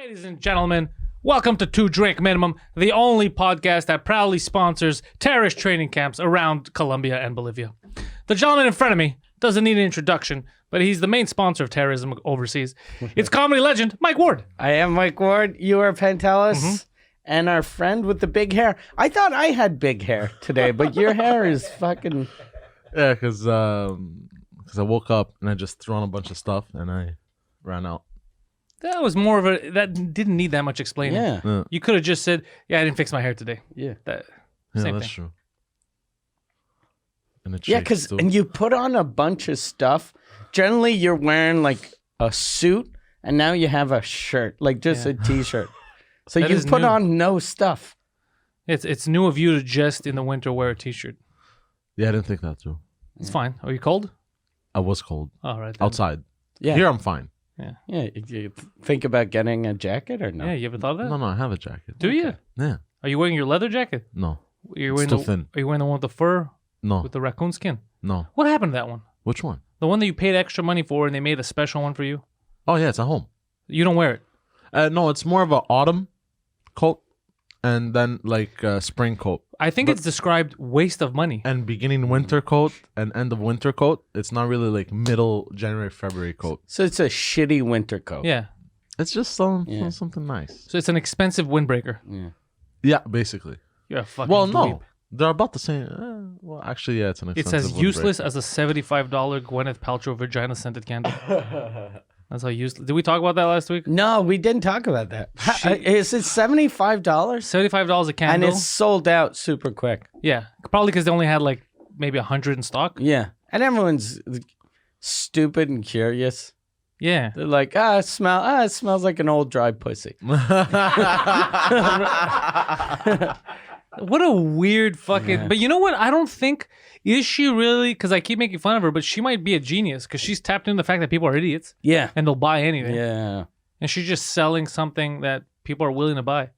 Ladies and gentlemen, welcome to Two Drink Minimum, the only podcast that proudly sponsors terrorist training camps around Colombia and Bolivia. The gentleman in front of me doesn't need an introduction, but he's the main sponsor of terrorism overseas. It's comedy legend Mike Ward. I am Mike Ward. You are Pantelis. And our friend with the big hair. I thought I had big hair today, but your hair is fucking... Yeah, because I woke up and I just threw on a bunch of stuff and I ran out. That was more of a... That didn't need that much explaining. Yeah. You could have just said, yeah, I didn't fix my hair today. Yeah. Same that's thing. true. And it Yeah, shakes, because too. and you put on a bunch of stuff. Generally, you're wearing like a suit, and now you have a shirt, like just a t-shirt. So That you is put new. on no stuff. It's new of you to just in the winter wear a t-shirt. Yeah, I didn't think that through. It's fine. Are you cold? I was cold. All right. then. Outside. Yeah. Here I'm fine. Yeah. You think about getting a jacket or no? Yeah, you ever thought of that? No, I have a jacket. Do you? Yeah. Are you wearing your leather jacket? No. You're It's wearing too the, thin. Are you wearing the one with the fur No. with the raccoon skin? No. What happened to that one? Which one? The one that you paid extra money for and they made a special one for you? Oh, yeah, it's at home. You don't wear it. No, it's more of an autumn coat and then like a spring coat. I think it's described waste of money. And beginning winter coat and end of winter coat. It's not really like middle January, February coat. So it's a shitty winter coat. Yeah. It's just something nice. So it's an expensive windbreaker. Yeah, basically. You're a fucking Well, no. dweeb. They're about the same. Well, actually, yeah, it's an It's expensive as useless as a $75 Gwyneth Paltrow vagina scented candle. That's how useless. Did we talk about that last week? No, we didn't talk about that. Is it $75? $75 a And candle. it's sold out super quick. Yeah. Probably because they only had like maybe 100 in stock. Yeah. And everyone's stupid and curious. Yeah. They're like, it smells like an old dry pussy. What a weird fucking... Yeah. But you know what? I don't think... Is she really... Because I keep making fun of her, but she might be a genius because she's tapped into the fact that people are idiots Yeah. and they'll buy anything. Yeah. And she's just selling something that people are willing to buy.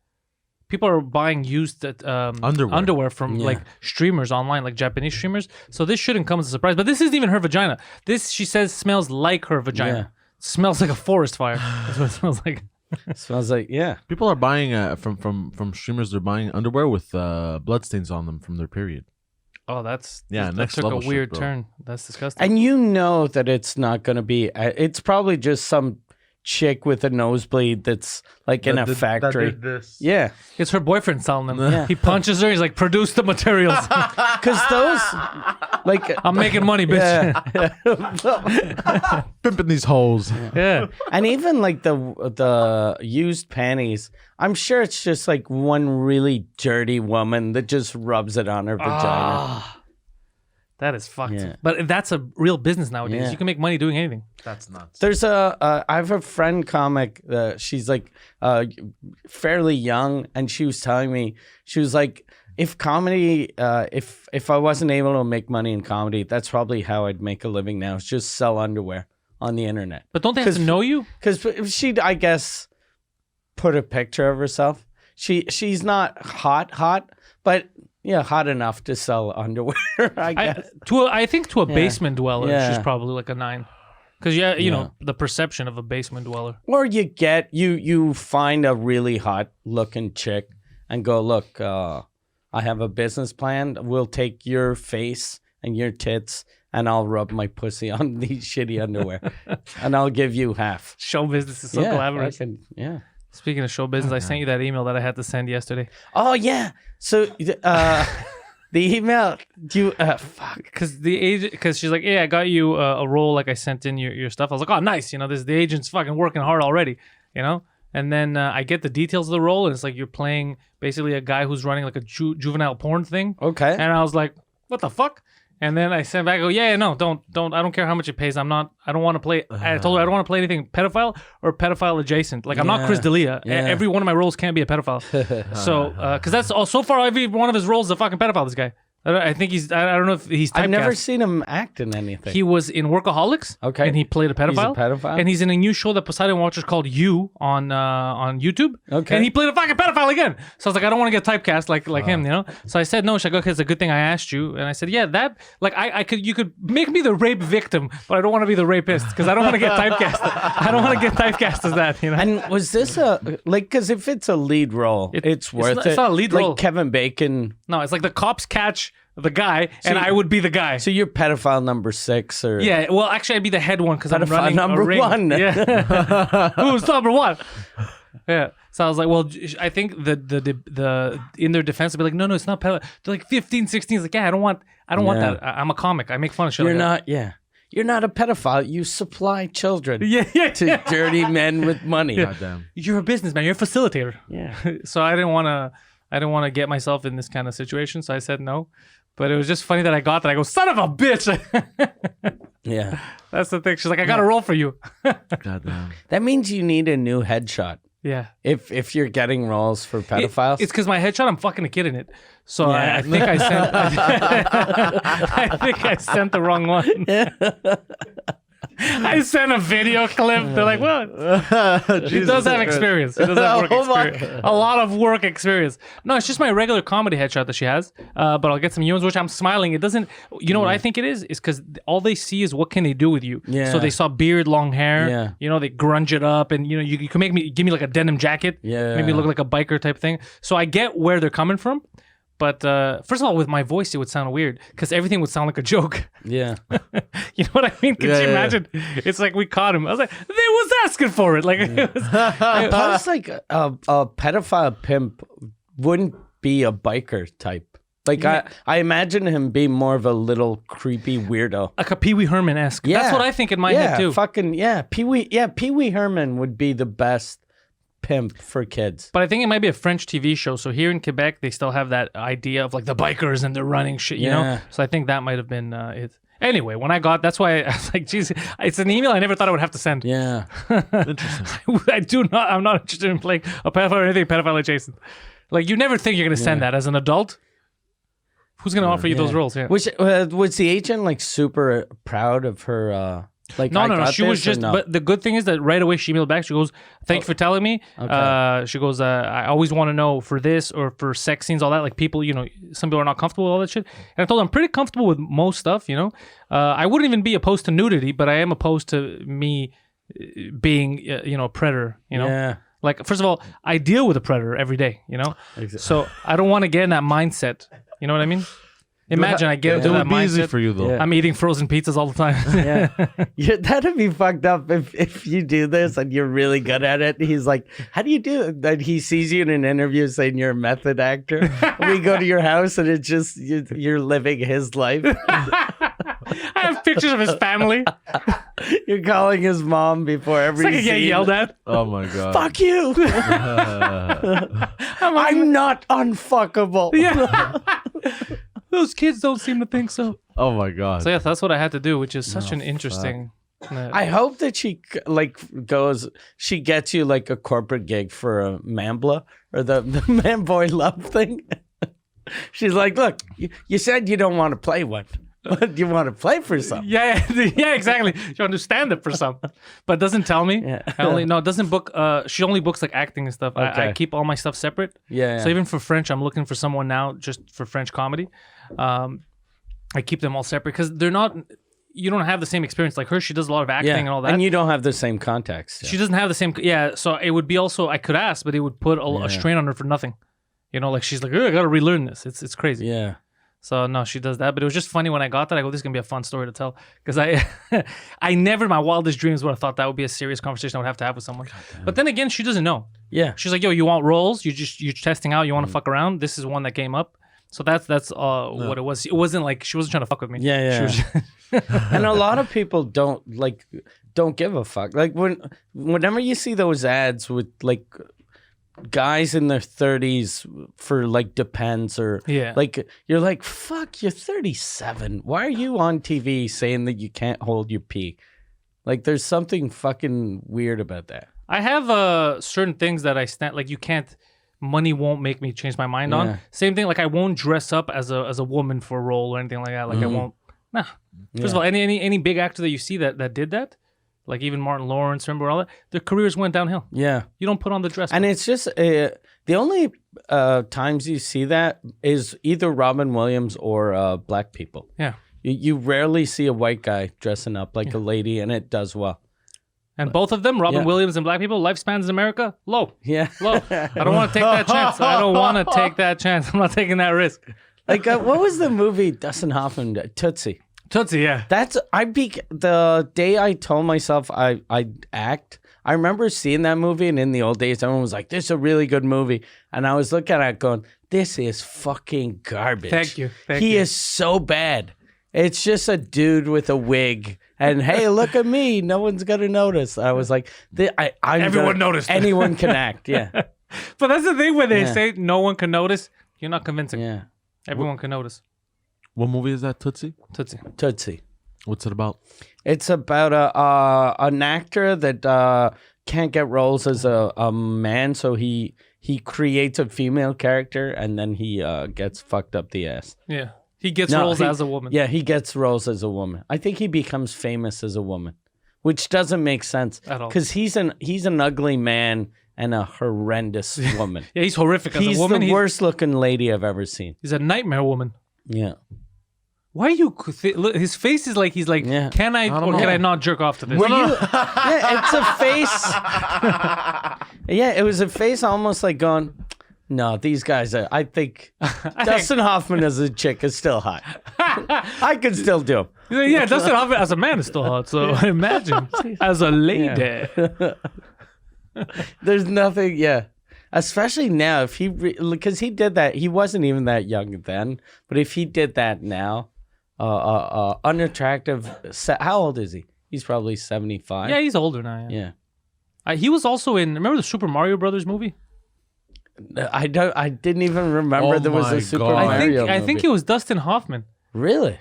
People are buying used underwear from like streamers online, like Japanese streamers. So this shouldn't come as a surprise. But this isn't even her vagina. This, she says, smells like her vagina. Yeah. Smells like a forest fire. That's what it smells like. Smells like, yeah. People are buying from streamers. They're buying underwear with bloodstains on them from their period. Oh, that next took level a weird shit, bro. turn. That's disgusting. And you know that it's not going to be, it's probably just some chick with a nosebleed that's like in a factory. This. Yeah. It's her boyfriend telling them. Yeah. He punches her. He's like, produce the materials. Because those, like, I'm making money, bitch. Pimping these hoes. Yeah. and even like the used panties, I'm sure it's just like one really dirty woman that just rubs it on her vagina. That is fucked. Yeah. But that's a real business nowadays. Yeah. You can make money doing anything. That's nuts. There's I have a friend comic. She's like fairly young, and she was telling me, she was like, if comedy, if I wasn't able to make money in comedy, that's probably how I'd make a living now. Is just sell underwear on the internet. But don't they have to know you? Because she, I guess, put a picture of herself. She's not hot, but yeah, hot enough to sell underwear. I guess. I think to a basement dweller, Yeah. she's probably like a 9. Because you know the perception of a basement dweller. Or you find a really hot looking chick and go, look, I have a business plan. We'll take your face and your tits and I'll rub my pussy on these shitty underwear and I'll give you half. Show business is so glamorous. Yeah. Speaking of show business, I sent you that email that I had to send yesterday. Oh yeah. So the email, fuck. Because she's like, yeah, I got you a role, like I sent in your stuff. I was like, oh, nice. You know, the agent's fucking working hard already, you know? And then I get the details of the role, and it's like you're playing basically a guy who's running like a juvenile porn thing. Okay. And I was like, what the fuck? And then I sent back, I go, yeah, no, don't. I don't care how much it pays. I don't want to play. I told her I don't want to play anything pedophile or pedophile adjacent. Like, I'm not Chris D'Elia. Yeah. Every one of my roles can't be a pedophile. So, because that's all, so far, every one of his roles is a fucking pedophile, this guy. I think he's. I don't know if he's typecast. I've never seen him act in anything. He was in Workaholics. Okay. And he played a pedophile. He's a pedophile? And he's in a new show that Poseidon watches called You on YouTube. Okay. And he played a fucking pedophile again. So I was like, I don't want to get typecast like him, you know. So I said, no, Shagok, it's a good thing I asked you. And I said, yeah, that like you could make me the rape victim, but I don't want to be the rapist because I don't want to get typecast. I don't want to get typecast as that, you know. And was this because if it's a lead role, it's worth it. It's not a lead role. Like Kevin Bacon. No, it's like the cops catch the guy, and I would be the guy. So you're pedophile number 6, or Yeah, well, actually, I'd be the head one because I'm Pedophile running number a ring. 1. Yeah. Who's number 1? Yeah. So I was like, well, I think the in their defense, they'd be like, no, it's not pedophile. They're like 15, 16. It's like, yeah, I don't want Yeah. that. I'm a comic. I make fun of shit. you're like not. Yeah, you're not a pedophile. You supply children that. Yeah. to dirty men with money. Goddamn. You're a businessman. You're a facilitator. Yeah. So I didn't want to get myself in this kind of situation. So I said no. But it was just funny that I got that. I go, son of a bitch. Yeah. That's the thing. She's like, I got a role for you. Goddamn. That means you need a new headshot. Yeah. If you're getting roles for pedophiles. It's because my headshot, I'm fucking a kid in it. So Yeah. I think I sent. I think I sent the wrong one. I sent a video clip. They're like, "Well, he does have experience. He does have work Oh my- experience. A lot of work experience." No, it's just my regular comedy headshot that she has. But I'll get some new ones, which I'm smiling. It doesn't. You know what I think it is? Is because all they see is what can they do with you. Yeah. So they saw beard, long hair. Yeah. You know, they grunge it up, and you know, you can give me like a denim jacket. Yeah. Make me look like a biker type thing. So I get where they're coming from. But first of all, with my voice, it would sound weird because everything would sound like a joke. Yeah. You know what I mean? Could Yeah, you yeah. imagine? It's like we caught him. I was like, they was asking for it. Like, it was, Plus, like a pedophile pimp wouldn't be a biker type. Like I imagine him being more of a little creepy weirdo. like a Pee Wee Herman esque. Yeah. That's what I think in my head too. Pee Wee Herman would be the best pimp for kids. But I think it might be a French TV show. So here in Quebec, they still have that idea of like the bikers and they're running shit, you know? Yeah. So I think that might have been it. Anyway, when I got, that's why I was like, geez, it's an email I never thought I would have to send. Yeah. I'm not interested in playing a pedophile or anything pedophile adjacent. Like, you never think you're going to send that as an adult. Who's going to offer you those roles? Yeah. Was the agent like super proud of her? No. She was just. But the good thing is that right away she emailed back. She goes, "Thank you for telling me." Okay. She goes, "I always want to know for this or for sex scenes, all that. Like people, you know, some people are not comfortable with all that shit." And I told her I'm pretty comfortable with most stuff. You know, I wouldn't even be opposed to nudity, but I am opposed to me being, you know, a predator. You know. Yeah. Like, first of all, I deal with a predator every day, you know? So I don't want to get in that mindset. You know what I mean? Imagine I get It into that would be easy mindset. for you though. Yeah. I'm eating frozen pizzas all the time. Yeah, that'd be fucked up if you do this and you're really good at it. He's like, "How do you do it?" That he sees you in an interview saying you're a method actor. We go to your house and it's just you're living his life. I have pictures of his family. You're calling his mom before It's every like I get scene. yelled at. Oh my god. Fuck you! I'm not unfuckable. Yeah. Those kids don't seem to think so. Oh my god. So, yeah, that's what I had to do, which is such an interesting... I hope that she she gets you like a corporate gig for a Mambla or the man boy love thing. She's like, "Look, you said you don't want to play one, but you want to play for some." Yeah, exactly. You understand it for some, but doesn't tell me. Yeah. Doesn't book. She only books like acting and stuff. I Okay. keep all my stuff separate. Yeah. So even for French, I'm looking for someone now just for French comedy. I keep them all separate because they're not. You don't have the same experience like her. She does a lot of acting and all that. And you don't have the same context. She doesn't have the same. Yeah. So it would be also. I could ask, but it would put a strain on her for nothing. You know, like she's like, "Oh, I gotta relearn this." It's crazy. Yeah. So no, she does that. But it was just funny when I got that. I go, "This is gonna be a fun story to tell," because I never in my wildest dreams would have thought that would be a serious conversation I would have to have with someone. But then again, she doesn't know. Yeah. She's like, "Yo, you want roles? You're testing out. You want to fuck around. This is one that came up." So that's what it was. It wasn't like she wasn't trying to fuck with me. Yeah. She was And a lot of people don't give a fuck. Like whenever you see those ads with like guys in their 30s for like Depends or like you're like, fuck, you're 37. Why are you on TV saying that you can't hold your pee? Like there's something fucking weird about that. I have certain things that I stand like you can't. money won't make me change my mind Yeah. on. Same thing, like I won't dress up as a woman for a role or anything like that. Like I won't. Nah. First of all, any big actor that you see that did that, like even Martin Lawrence, remember all that, their careers went downhill. Yeah. You don't put on the dress. And it's just the only times you see that is either Robin Williams or black people. yeah. You rarely see a white guy dressing up like a lady, and it does well. And both of them, Robin Yeah. Williams and black people, lifespans in America, low. Yeah. Low. I don't want to take that chance. I don't want to take that chance. I'm not taking that risk. Like, what was the movie Dustin Hoffman, Tootsie? Tootsie, yeah. The day I told myself I'd act, I remember seeing that movie, and in the old days, everyone was like, this is a really good movie. And I was looking at it going, this is fucking garbage. Thank you. He is so bad. It's just a dude with a wig. And hey, look at me. No one's going to notice. I was like, Everyone noticed. Anyone can act. Yeah. But that's the thing when they Yeah. say no one can notice, you're not convincing. Yeah. Everyone can notice. What movie is that, Tootsie? Tootsie. Tootsie. What's it about? It's about an actor that can't get roles as a man, so he creates a female character, and then he gets fucked up the ass. Yeah. He gets No, roles he- as a woman. Yeah, he gets roles as a woman. I think he becomes famous as a woman, which doesn't make sense At all. because he's an ugly man and a horrendous woman. Yeah, he's horrific as He's a woman. the worst looking lady I've ever seen. He's a nightmare woman. Yeah. Why are you... Look, his face is like, he's like, Yeah. can I don't or can know. I not jerk off to this? Yeah, it's a face. Yeah, it was a face almost like going, no, these guys are, I think Dustin Hoffman as a chick is still hot. I could still do him. Yeah, Dustin Hoffman as a man is still hot. So imagine as a lady. There's nothing, yeah. Especially now, if because he did that, he wasn't even that young then, but if he did that now, unattractive, how old is he? He's probably 75. Yeah, he's older now. Yeah. Yeah. He was also in, remember the Super Mario Brothers movie? I didn't even remember Oh there was my a Super God. Mario I think movie. it was Dustin Hoffman. Really?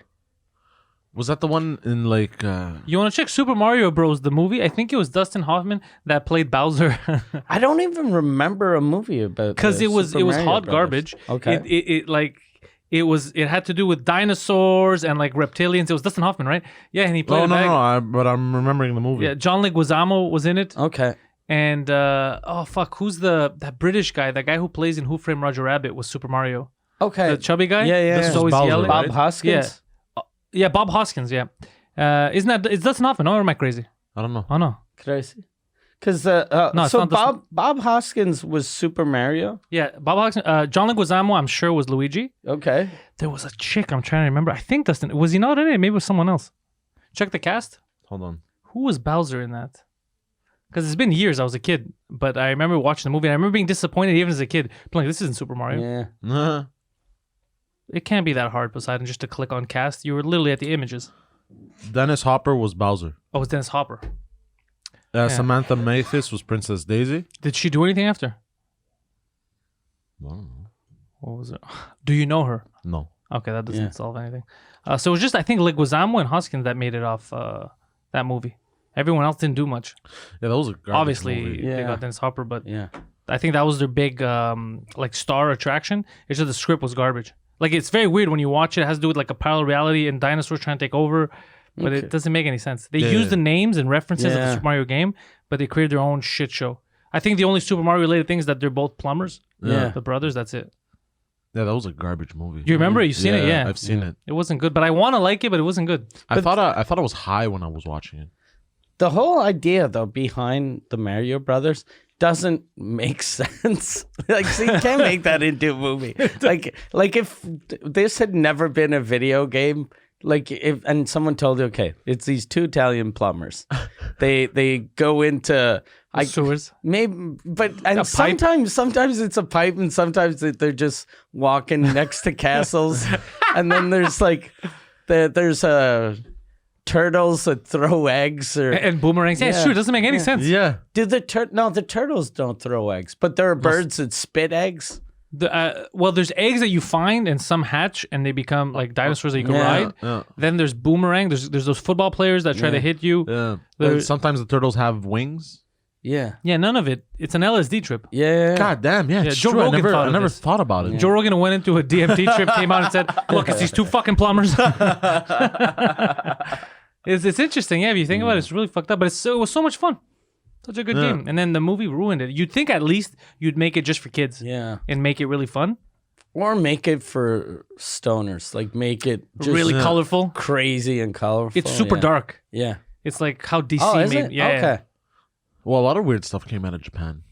Was that the one in like? You want to check Super Mario Bros. The movie? I think it was Dustin Hoffman that played Bowser. I don't even remember a movie about Because the it was Super Mario hot Brothers. garbage. Okay. It had to do with dinosaurs and like reptilians. It was Dustin Hoffman, right? Yeah, and he played Oh a no, bag. no, but I'm remembering the movie. Yeah, John Leguizamo was in it. Okay. And who's that British guy? That guy who plays in Who Framed Roger Rabbit was Super Mario. Okay. The chubby guy. Yeah, yeah, This yeah. is always Bowser, yelling. right? Bob Hoskins? Yeah, Bob Hoskins. Yeah. It's Dustin Hoffman, or am I crazy? I don't know. Oh no. Could I see? Because No, it's so not this Bob Hoskins was Super Mario. Yeah, Bob Hoskins. John Leguizamo, I'm sure, was Luigi. Okay. There was a chick. I'm trying to remember. I think Dustin was he not in it? Maybe it was someone else. Check the cast. Hold on. Who was Bowser in that? Because it's been years. I was a kid, but I remember watching the movie. And I remember being disappointed even as a kid. Like, this isn't Super Mario. Yeah. Nah. It can't be that hard, Poseidon, just to click on cast. You were literally at the images. Dennis Hopper was Bowser. Oh, it's Dennis Hopper. Samantha Mathis was Princess Daisy. Did she do anything after? I don't know. What was it? Do you know her? No. Okay, that doesn't Yeah. solve anything. So it was just, I think, Leguizamo and Hoskins that made it off that movie. Everyone else didn't do much. Yeah, that was a garbage Obviously, movie. they Yeah. got Dennis Hopper, but Yeah. I think that was their big like star attraction. It's just the script was garbage. Like, it's very weird when you watch it. It has to do with like a parallel reality and dinosaurs trying to take over, but it doesn't make any sense. They use the names and references of the Yeah. Super Mario game, but they created their own shit show. I think the only Super Mario related thing is that they're both plumbers. Yeah. The brothers, that's it. Yeah, that was a garbage movie. You remember it? You seen it? Yeah. I've seen it. It wasn't good, but I want to like it, but it wasn't good. I thought it was high when I was watching it. The whole idea, though, behind the Mario Brothers doesn't make sense. Like, so you can't make that into a movie. Like if this had never been a video game, like and someone told you, okay, it's these two Italian plumbers. They go into Sewers. maybe, but and A pipe. sometimes it's a pipe, and sometimes they're just walking next to castles, and then there's like there's turtles that throw eggs or And boomerangs. Yeah, Yeah. sure. It doesn't make any sense. Yeah. do the turtles don't throw eggs, but there are birds that spit eggs. Well, there's eggs that you find and some hatch and they become like dinosaurs that you can Yeah. ride. Yeah. Then there's boomerang. There's those football players that try to hit you. Yeah. There- But sometimes the turtles have wings. Yeah. Yeah, none of it. It's an LSD trip. Yeah. God damn, yeah, it's Joe true. Rogan thought I of never this. thought about it. Joe Rogan went into a DMT trip, came out and said, "Look, it's these two fucking plumbers." It's interesting, yeah. If you think about it, it's really fucked up, but it was so much fun. Such a good game, and then the movie ruined it. You'd think at least you'd make it just for kids, Yeah. and make it really fun, Or make it for stoners. Like make it just really colorful. crazy and colorful. It's super yeah. dark. Yeah. It's like how DC Oh, is made. it? Yeah, Okay. yeah. Well, a lot of weird stuff came out of Japan.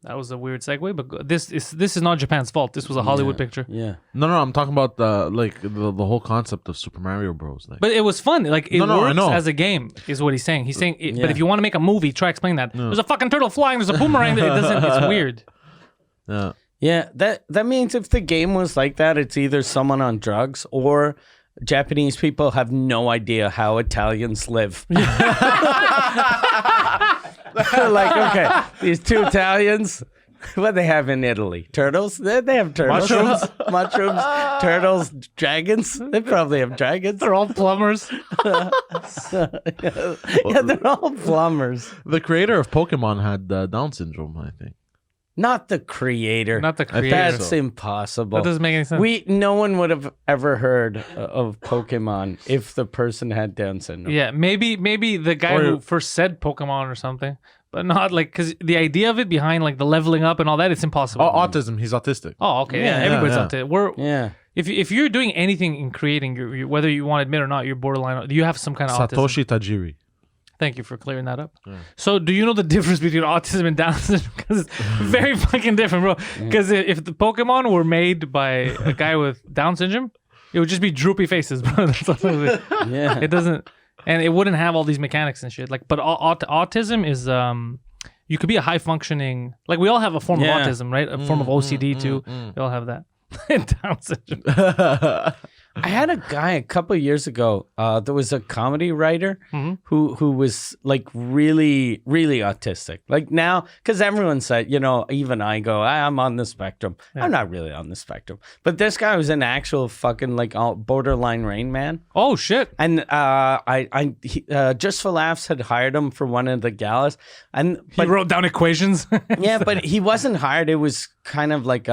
That was a weird segue, but this is not Japan's fault. This was a Hollywood picture. Yeah. No, I'm talking about the whole concept of Super Mario Bros. Like, But it was fun. Like it No, I works know. as a game, is what he's saying. He's saying, Yeah. but if you want to make a movie, try explain that. There's a fucking turtle flying. There's a boomerang. It doesn't. It's weird. yeah. Yeah, that means if the game was like that, it's either someone on drugs or Japanese people have no idea how Italians live. Like, okay, these two Italians, what they have in Italy? Turtles? They have turtles. Mushrooms, turtles, dragons. They probably have dragons. They're all plumbers. Yeah, they're all plumbers. The creator of Pokemon had Down syndrome, I think. Not the creator. Not the creator. That's so. impossible. That doesn't make any sense. No one would have ever heard of Pokemon if the person had Down syndrome. Yeah, maybe the guy Or- who first said Pokemon or something, but not like because the idea of it behind like the leveling up and all that, it's impossible. Oh, autism. He's autistic. Oh, okay, yeah, Yeah, everybody's yeah. out there. We're Yeah. if you're doing anything in creating, whether you want to admit or not, you're borderline. You have some kind of autism. Satoshi Tajiri. Thank you for clearing that up. So, do you know the difference between autism and Down syndrome? Because it's very fucking different, bro. Because if the Pokemon were made by a guy with Down syndrome, it would just be droopy faces, bro. That's all it would be. Yeah. It doesn't, and it wouldn't have all these mechanics and shit. Like, but autism is you could be a high functioning. Like, we all have a form Yeah. of autism, right? A form of OCD too. We all have that. Down syndrome. I had a guy a couple of years ago. There was a comedy writer who was like really, really autistic. Like now, because everyone said, even I go, I'm on the spectrum. I'm not really on the spectrum. But this guy was an actual fucking like borderline Rain Man. Oh shit. And he, Just for Laughs had hired him for one of the galas. He wrote down equations. Yeah, but he wasn't hired. It was kind of like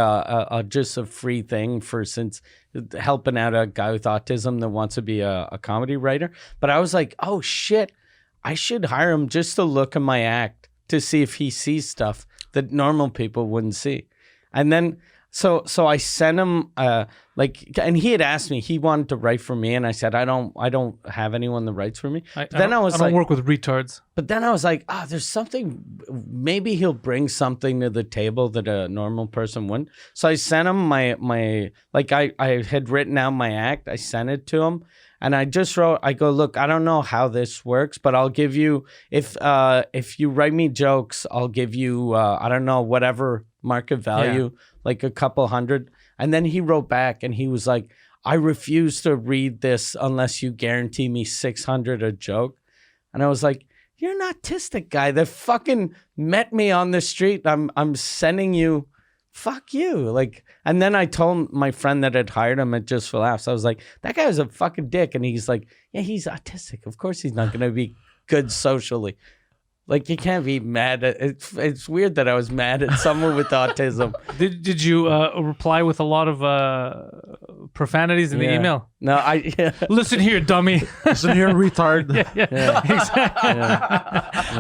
just a free thing for since helping out a guy with autism that wants to be a comedy writer. But I was like, oh shit, I should hire him just to look at my act to see if he sees stuff that normal people wouldn't see. And then so I sent him and he had asked me, he wanted to write for me, and I said I don't have anyone that writes for me. I then I don't work with retards. But then I was like, there's something, maybe he'll bring something to the table that a normal person wouldn't. So I sent him my I had written out my act. I sent it to him. And I just wrote, I go, look, I don't know how this works, but I'll give you, if you write me jokes, I'll give you, I don't know, whatever market value, like a couple hundred. And then he wrote back and he was like, I refuse to read this unless you guarantee me 600 a joke. And I was like, you're an autistic guy that fucking met me on the street. I'm sending you, fuck you. Like, and then I told my friend that had hired him at Just for Laughs. I was like, that guy was a fucking dick. And he's like, yeah, he's autistic. Of course he's not going to be good socially. Like, you can't be mad at it's weird that I was mad at someone with autism. Did you reply with a lot of profanities in the email? No, Listen here, dummy. Listen here, retard. Exactly.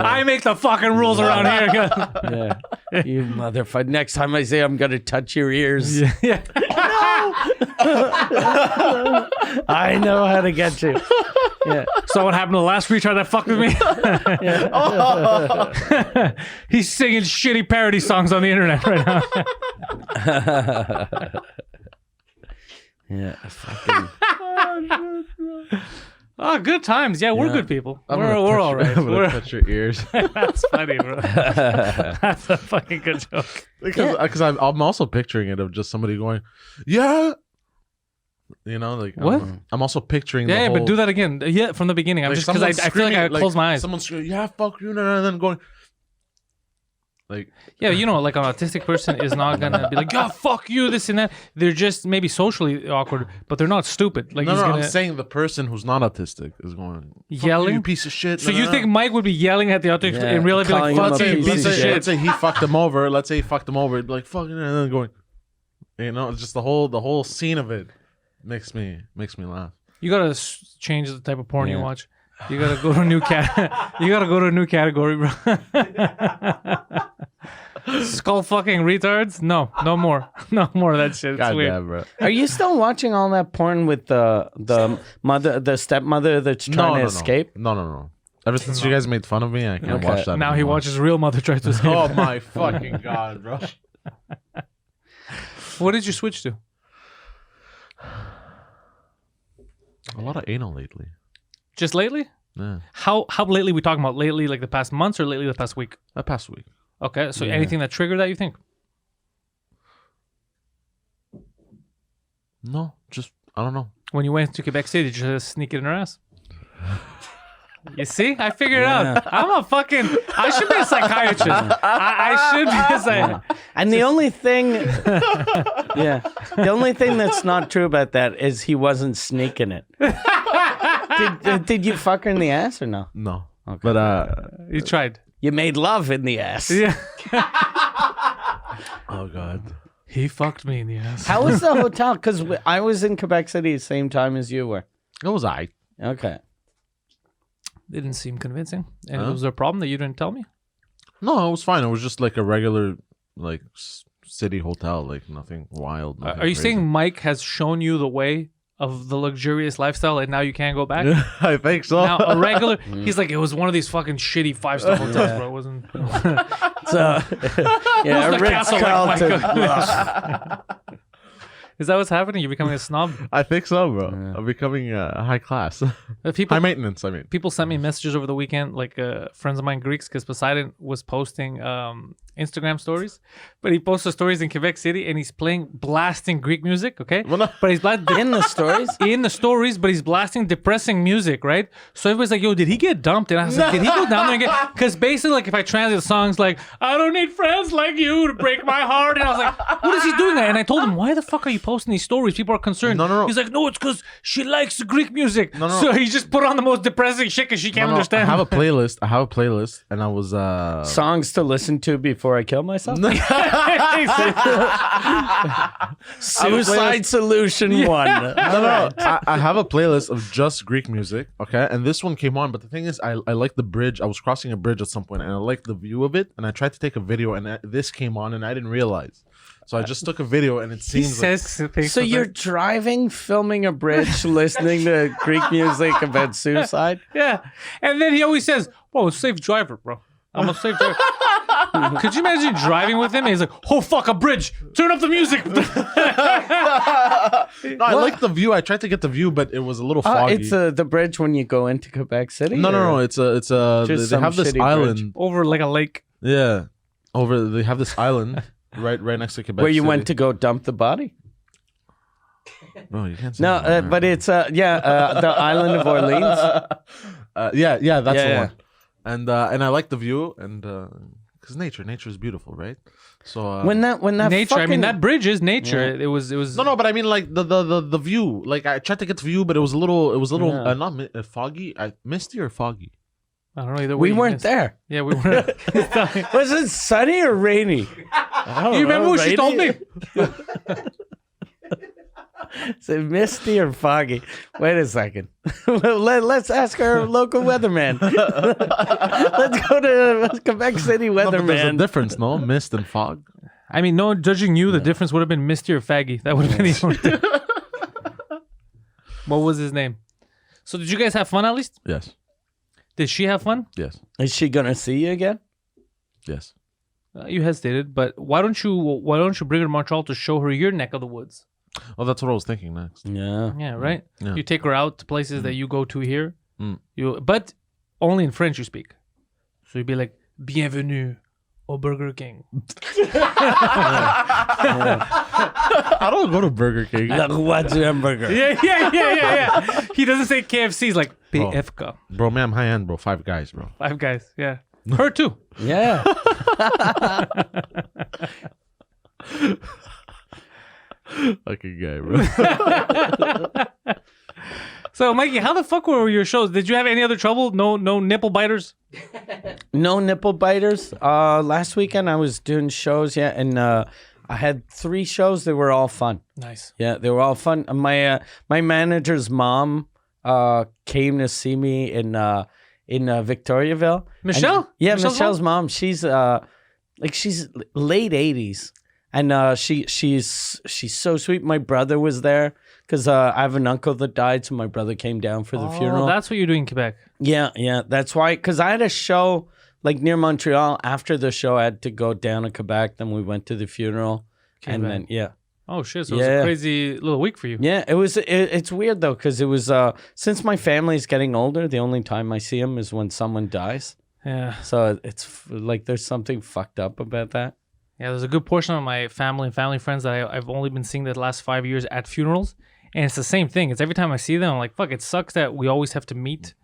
I make the fucking rules around here. yeah. You motherfucker. Next time I say I'm going to touch your ears. Yeah. I know how to get you. Yeah. So what happened to the last retard that fucked with me? He's singing shitty parody songs on the internet right now. Yeah. Fucking. Oh, good times. Yeah, we're good people. We're all right. I'm gonna touch your ears. That's funny, bro. That's a fucking good joke. Because I'm also picturing it of just somebody going, yeah. Like What? I'm also picturing. the Yeah, whole, but do that again. Yeah, from the beginning. I'm like just because I feel like I screaming, close my eyes. Someone screaming, yeah, fuck you, and then going, Like, Yeah, you know, like an autistic person is not gonna be like, "Yeah, fuck you," this and that. They're just maybe socially awkward, but they're not stupid. Like no, he's no, gonna I'm saying the person who's not autistic is going, "Fuck Yelling? you piece of shit." So you think Mike would be yelling at the autistic Yeah, and really be like, calling him "Fuck a you, piece piece of of shit." shit"? Let's say he fucked him over. Let's say he fucked him over. It'd be like, fucking, and then going, you know, just the whole scene of it makes me laugh. You gotta change the type of porn you Yeah. watch. You gotta go to a new You gotta go to a new category, bro. Skull fucking retards? No more. No more of that shit. It's God weird. damn, bro. Are you still watching all that porn with the stepmother that's trying to escape? No. Ever since you guys made fun of me, I can't Okay. watch that. Now he anymore. watches real mother try to escape. Oh my fucking god, bro. What did you switch to? A lot of anal lately. Just lately? Yeah, How lately we talking about? Lately, like the past months or lately the past week? that past week. Okay, so Yeah. anything that triggered that you think? No, just I don't know. When you went to Quebec City, did you just sneak it in her ass? You see? I figured it out. I should be a psychiatrist. I should be a psychiatrist. And the only thing, the only thing that's not true about that is he wasn't sneaking it. Did you fuck her in the ass or no? No, Okay. but You tried. You made love in the ass. Yeah. oh god, He fucked me in the ass. How was the hotel? Because I was in Quebec City the same time as you were. it was I. Okay. Didn't seem convincing. And Huh? was there a problem that you didn't tell me? No, it was fine. It was just like a regular, like city hotel, like nothing wild. Nothing Are you crazy. saying Mike has shown you the way of the luxurious lifestyle and now you can't go back? I think so. Now a regular, he's like, it was one of these fucking shitty 5-star hotels, bro. It wasn't. So, yeah, the Ritz castle like Carlton. Michael? Is that what's happening? You're becoming a snob. I think so, bro. I'm becoming high class, People high maintenance. I mean, people sent me messages over the weekend, like friends of mine, Greeks, because Poseidon was posting Instagram stories, but he posted stories in Quebec City and he's blasting Greek music, okay? Well, no. But he's In the stories? in the stories, but he's blasting depressing music, right? So everybody's like, yo, did he get dumped? And I was like, did he go down there and get... Because basically, like, if I translate the songs, like, I don't need friends like you to break my heart. And I was like, what is he doing that? And I told him, why the fuck are you posting these stories? People are concerned. No. He's like, no, it's because she likes the Greek music. No. So he just put on the most depressing shit because she can't No, understand. I have a playlist, and I was Songs to listen to before I kill myself? Suicide Solution 1. No. I have a playlist of just Greek music, okay? And this one came on, but the thing is, I like the bridge. I was crossing a bridge at some point, and I liked the view of it, and I tried to take a video, and this came on, and I didn't realize. So I just took a video, and it He seems like... says things So like you're that. driving, filming a bridge, listening to Greek music about suicide? Yeah. And then he always says, whoa, safe driver, bro. I'm a safe driver. Could you imagine driving with him? And he's like, oh, fuck, a bridge. Turn up the music. No, I like the view. I tried to get the view, but it was a little foggy. It's the bridge when you go into Quebec City? No. or- It's a. Just They some have this shitty island. bridge. Over like a lake. Yeah, they have this island right next to Quebec. Where you City. went to go dump the body? No, you can't. Say No, that, but it's the island of Orleans. yeah, that's the Yeah. one. And I like the view, and because nature is beautiful, right? So When that Nature. I mean, fucking- that bridge is nature. Yeah. It was. no, but I mean like the view. Like I tried to get the view, but it was a little Yeah. not foggy, misty or foggy. I don't know either way. we you weren't missed. there. Yeah, we weren't. Was it sunny or rainy? You remember what she told me? Is it misty or foggy? Wait a second. Let's ask our local weatherman. Let's go to Quebec City No, but there's a weatherman. difference, no? Mist and fog. I mean, no judging you, the difference would have been misty or faggy. That would have been the only thing. What was his name? So did you guys have fun at least? Yes. Did she have fun? Yes. Is she gonna see you again? Yes. You hesitated, but why don't you bring her to Montreal to show her your neck of the woods? Well, that's what I was thinking next. Yeah. Yeah, right. Yeah. You take her out to places that you go to here. Mm. But only in French you speak. So you'd be like, "Bienvenue au Burger King." I don't go to Burger King. The what's hamburger? Yeah. He doesn't say KFC. He's like Oh. PFK. Bro, man, I'm high end, bro. 5 guys, bro. Five Guys. Yeah. Her too. Yeah. Fucking guy, bro. So, Mikey, how the fuck were your shows? Did you have any other trouble? No nipple biters? No nipple biters. Last weekend I was doing shows, and I had 3 shows. They were all fun. Nice. Yeah, they were all fun. My manager's mom came to see me in Victoriaville. Michelle? And, Michelle's Michelle's mom. She's she's late 80s, and she's so sweet. My brother was there because I have an uncle that died, so my brother came down for the funeral. That's what you're doing in Quebec. Yeah, that's why. Because I had a show like near Montreal. After the show, I had to go down to Quebec. Then we went to the funeral, and then Oh shit! So it was a crazy little week for you. Yeah, it was. It's weird though, because it was since my family's getting older, the only time I see them is when someone dies. Yeah. So it's like there's something fucked up about that. Yeah, there's a good portion of my family and family friends that I've only been seeing the last 5 years at funerals, and it's the same thing. It's every time I see them, I'm like, fuck, it sucks that we always have to meet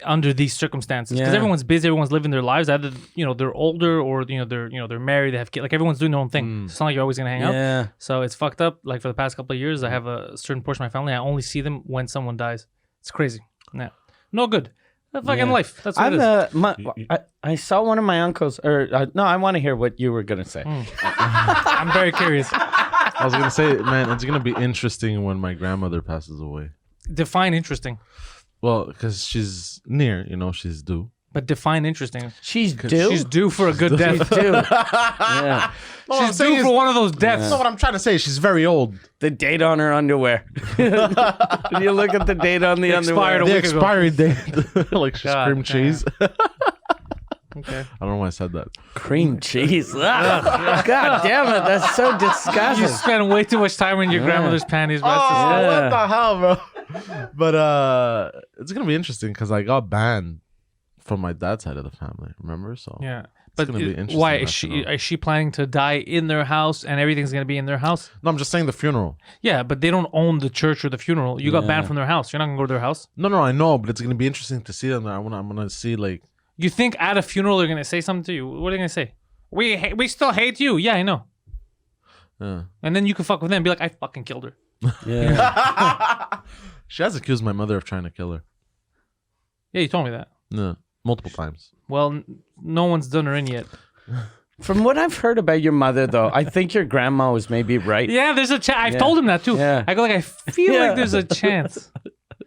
under these circumstances because everyone's busy, everyone's living their lives. Either they're older or they're married, they have kids. Like everyone's doing their own thing. It's not like you're always gonna hang out. So it's fucked up. Like for the past couple of years, I have a certain portion of my family. I only see them when someone dies. It's crazy. No good. Fucking life. That's what it is. I saw one of my uncles, no, I want to hear what you were gonna say. I'm very curious. I was gonna say, man, it's gonna be interesting when my grandmother passes away. Define interesting. Well, because she's near, she's due. But define interesting. She's due. She's due for a good death. She's due. Yeah. She's due for one of those deaths. That's what I'm trying to say. She's very old. The date on her underwear. Did you look at the date on the underwear? Expired a The week ago. expiry date, like she's God cream damn. cheese. Okay. I don't know why I said that. Cream cheese. Ugh. God damn it. That's so disgusting. You spend way too much time in your grandmother's panties, bro. Oh, Yeah. what the hell, bro? But it's gonna be interesting because I got banned from my dad's side of the family. Remember? So Yeah. it's But gonna be interesting. why to know. is she planning to die in their house and everything's gonna be in their house? No, I'm just saying the funeral. Yeah, but they don't own the church or the funeral. You got banned from their house. You're not gonna go to their house. No, I know, but it's gonna be interesting to see them. I'm gonna see like. You think at a funeral they're gonna say something to you? What are they gonna say? We still hate you. Yeah, I know. Yeah. And then you can fuck with them and be like, I fucking killed her. Yeah. She has accused my mother of trying to kill her. Yeah, you told me that. No, multiple times. Well, no one's done her in yet. From what I've heard about your mother, though, I think your grandma was maybe right. Yeah, there's a chance. I've told him that too. Yeah. I go like, I feel Yeah. like there's a chance.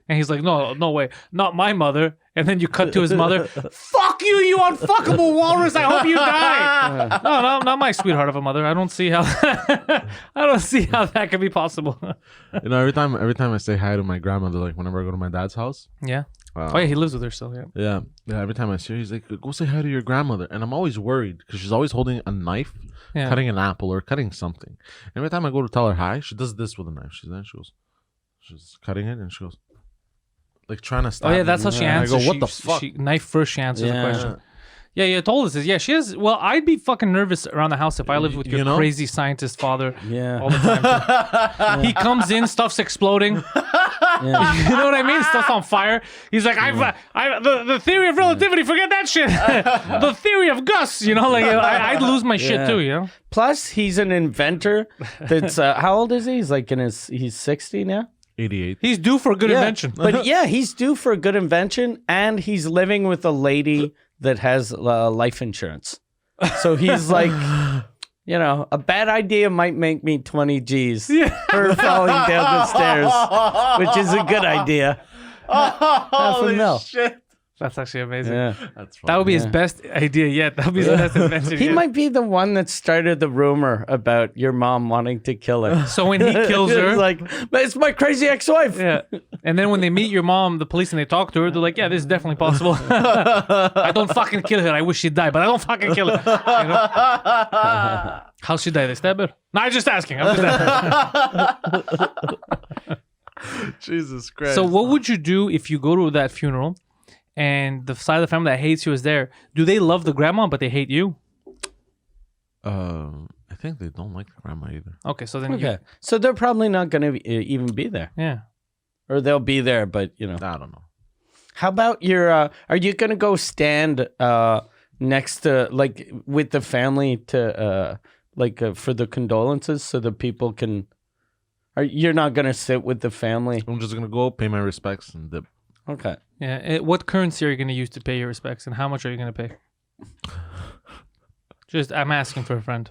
And he's like, no way, not my mother. And then you cut to his mother. Fuck you, you unfuckable walrus. I hope you die. No, not my sweetheart of a mother. I don't see how. I don't see how that could be possible. Every time I say hi to my grandmother, like whenever I go to my dad's house. Yeah. Oh yeah, he lives with her still. Yeah. Yeah. Every time I see her, he's like, "Go say hi to your grandmother," and I'm always worried because she's always holding a knife, Yeah. cutting an apple or cutting something. Every time I go to tell her hi, she does this with a knife. She's cutting it, and she goes, like trying to stop. Oh yeah, that's me. how she And answers. I go, "What the fuck?" She, knife first. She answers the Yeah. question. Yeah, you told us this. Yeah, she is. Well, I'd be fucking nervous around the house if I lived with your You know? crazy scientist father Yeah. all the time. He comes in, stuff's exploding. Yeah. You know what I mean? Stuff's on fire. He's like, the theory of relativity, forget that shit. The theory of Gus, like I'd lose my shit too, Plus, he's an inventor. That's how old is he? He's like he's 60 now. 88. He's due for a good invention. But yeah, he's due for a good invention, and he's living with a lady that has life insurance. So he's like, a bad idea might make me 20 G's for falling down the stairs, which is a good idea. Half a mil. Shit. That's actually amazing. Yeah. That's That would be his best idea yet. That would be his best invention He yet. might be the one that started the rumor about your mom wanting to kill her. So when he kills her, It's like, but it's my crazy ex-wife. yeah. And then when they meet your mom, the police, and they talk to her, they're like, yeah, this is definitely possible. I don't fucking kill her. I wish she'd die, but I don't fucking kill her. How she die? They stab her? No, I'm just asking. Jesus Christ. So what would you do if you go to that funeral and the side of the family that hates you is there? Do they love the grandma, but they hate you? I think they don't like the grandma either. Okay, so then Okay. So they're probably not going to even be there. yeah. Or they'll be there, but, I don't know. How about your, are you going to go stand next to like with the family to for the condolences so the people can. You're not gonna sit with the family. I'm just gonna go pay my respects and dip. Okay. Yeah. What currency are you going to use to pay your respects, and how much are you going to pay? I'm asking for a friend.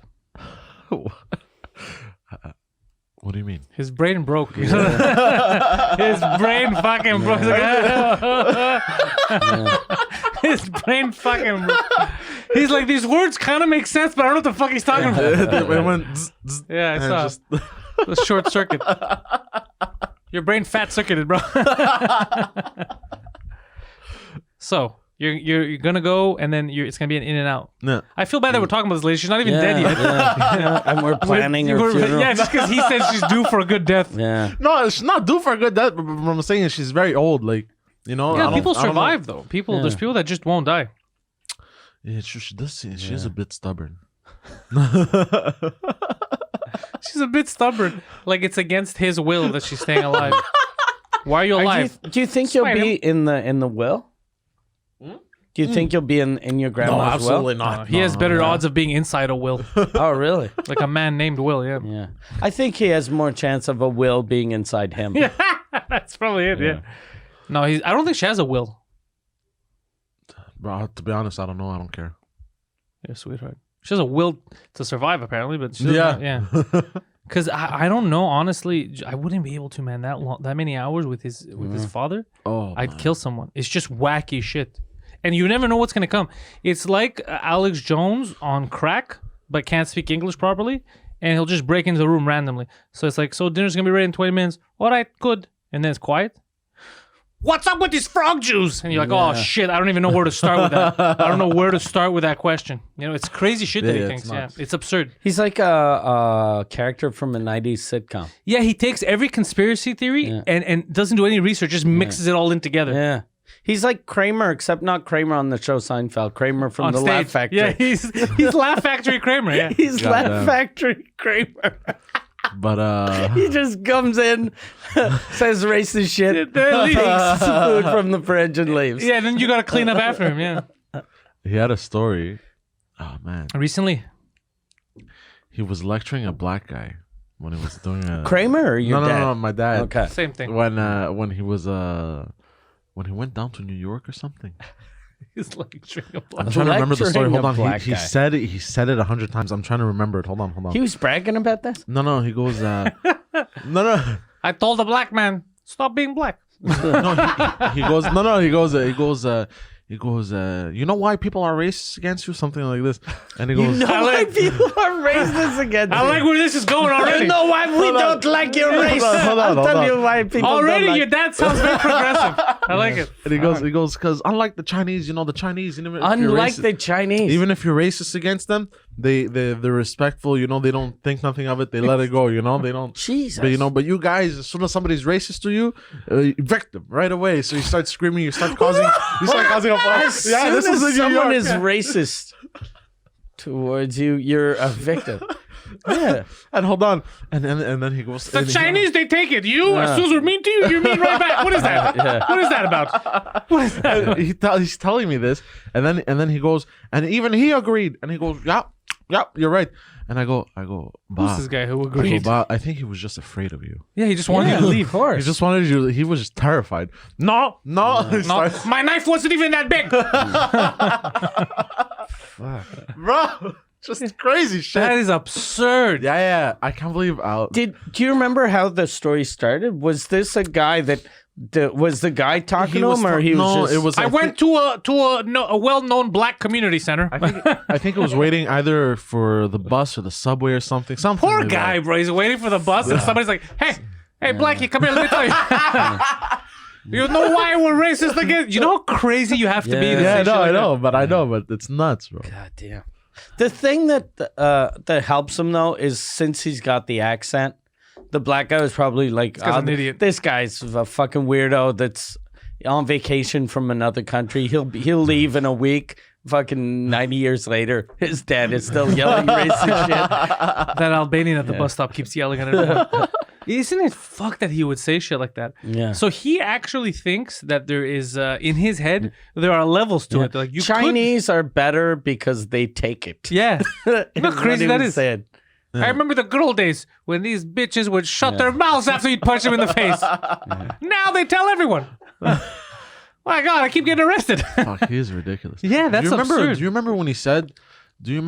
What do you mean? His brain broke. His brain fucking broke. His brain fucking broke. He's like, these words kind of make sense, but I don't know what the fuck he's talking about. It went Yeah, I saw. just The short circuit. Your brain fat circuited, bro. So you're gonna go, and then it's gonna be an in and out. no. I feel bad that we're talking about this lady. She's not even dead yet. Yeah. And we're planning her funeral. Yeah, just because he says she's due for a good death. Yeah. No, it's not due for a good death. But what I'm saying is she's very old. Like, you know. Yeah, I don't- people I don't know. survive though. There's people that just won't die. Yeah, she does. She's a bit stubborn. She's a bit stubborn. Like it's against his will that she's staying alive. Why are you alive? Do you think you'll Smite be him. in the will? Do you think you'll be in your grandma's will? not. He has better odds of being inside a will, Oh, really? like a man named Will. Yeah, Yeah. I think he has more chance of a will being inside him. yeah, that's probably it. Yeah. No, I don't think she has a will. Bro, to be honest, I don't know. I don't care. Yeah, sweetheart. She has a will to survive, apparently, but she doesn't Yeah. Because I don't know, honestly, I wouldn't be able to, man. That many hours with his father, Oh, I'd kill someone. It's just wacky shit, and you never know what's gonna come. It's like Alex Jones on crack, but can't speak English properly, and he'll just break into the room randomly. So it's like, so dinner's gonna be ready in 20 minutes. All right, good, and then it's quiet. What's up with these frog juice? And you're like, oh shit, I don't even know where to start with that. I don't know where to start with that question. You know, it's crazy shit that he Yeah, thinks. it's Yeah, nuts. it's absurd. He's like a character from a 90s sitcom. Yeah, he takes every conspiracy theory and doesn't do any research, just mixes it all in together. Yeah. He's like Kramer, except not Kramer on the show Seinfeld. Kramer from On the stage. Laugh Factory. Yeah, he's Laugh Factory Kramer. Yeah. He's Goddamn. Laugh Factory Kramer. but He just comes in, says racist shit, Then leaves. takes food from the fridge and leaves. Yeah, then you gotta clean up after him. Yeah. he had a story. Oh man, Recently, he was lecturing a black guy when he was doing a Kramer or your no, dad? no, my dad. Okay. same thing. When he was when he went down to New York or something. He's like drinking a I'm black. trying to remember the story. Lecturing Hold a on. black He guy. said it. He said it 100 times. I'm trying to remember it. Hold on. He was bragging about this? No. He goes. No. I told a black man, stop being black. No. He goes. No. He goes. He goes. You know why people are racist against you? Something like this. And he goes. You know why people are racist against I you? like where this is going already. You know why we don't like your race? hold on, I'll hold tell on. you why people Already, don't your like. dad sounds very progressive. I like it. And he goes, because unlike the Chinese, you know, the Chinese, even if you're Unlike racist- the Chinese. even if you're racist against them, they're respectful. You know, they don't think nothing of it. They let it go. You know, they don't. Jesus. But but you guys, as soon as somebody's racist to you, evict them right away. So you start screaming. You start causing a fight. As soon as someone is racist towards you, you're a victim. Yeah. And hold on, and then he goes. The Chinese, they take it. You, as soon as we're mean to you, you're mean right back. What is that? What is that about? What is that? He's telling me this, and then he goes, and even he agreed, and he goes, yeah, you're right. And I go, bah. Who's this guy who I go, agreed? bah, I think he was just afraid of you. Yeah, he just wanted you to leave. Of course. He just wanted you. He was just terrified. No. He No, starts- my knife wasn't even that big. bro, just crazy shit. That is absurd. Yeah. I can't believe Do you remember how the story started? Was this a guy was the guy talking to him, or he was just... it was. I went to a well-known black community center. I think it was waiting either for the bus or the subway or something. Something. Poor like guy, that. bro. He's waiting for the bus, and somebody's like, "Hey, Blackie, come here. Let me tell you. You know why we're racist again? You know how crazy you have to be to Yeah, say shit like that? I know, but it's nuts, bro. God damn. The thing that helps him, though, is since he's got the accent, the black guy was probably like, guy's an idiot. This guy's a fucking weirdo that's on vacation from another country. He'll leave in a week. Fucking 90 years later, his dad is still yelling racist shit. That Albanian at the bus stop keeps yelling at him. Isn't it fucked that he would say shit like that? Yeah. So he actually thinks that there is, in his head, there are levels to it. Like Chinese are better because they take it. Yeah. You know how crazy that is? Said. I remember the good old days when these bitches would shut their mouths after you'd punch them in the face. Now they tell everyone. My God, I keep getting arrested. Fuck, he is ridiculous. Yeah, that's absurd. Do you remember when he said, I'm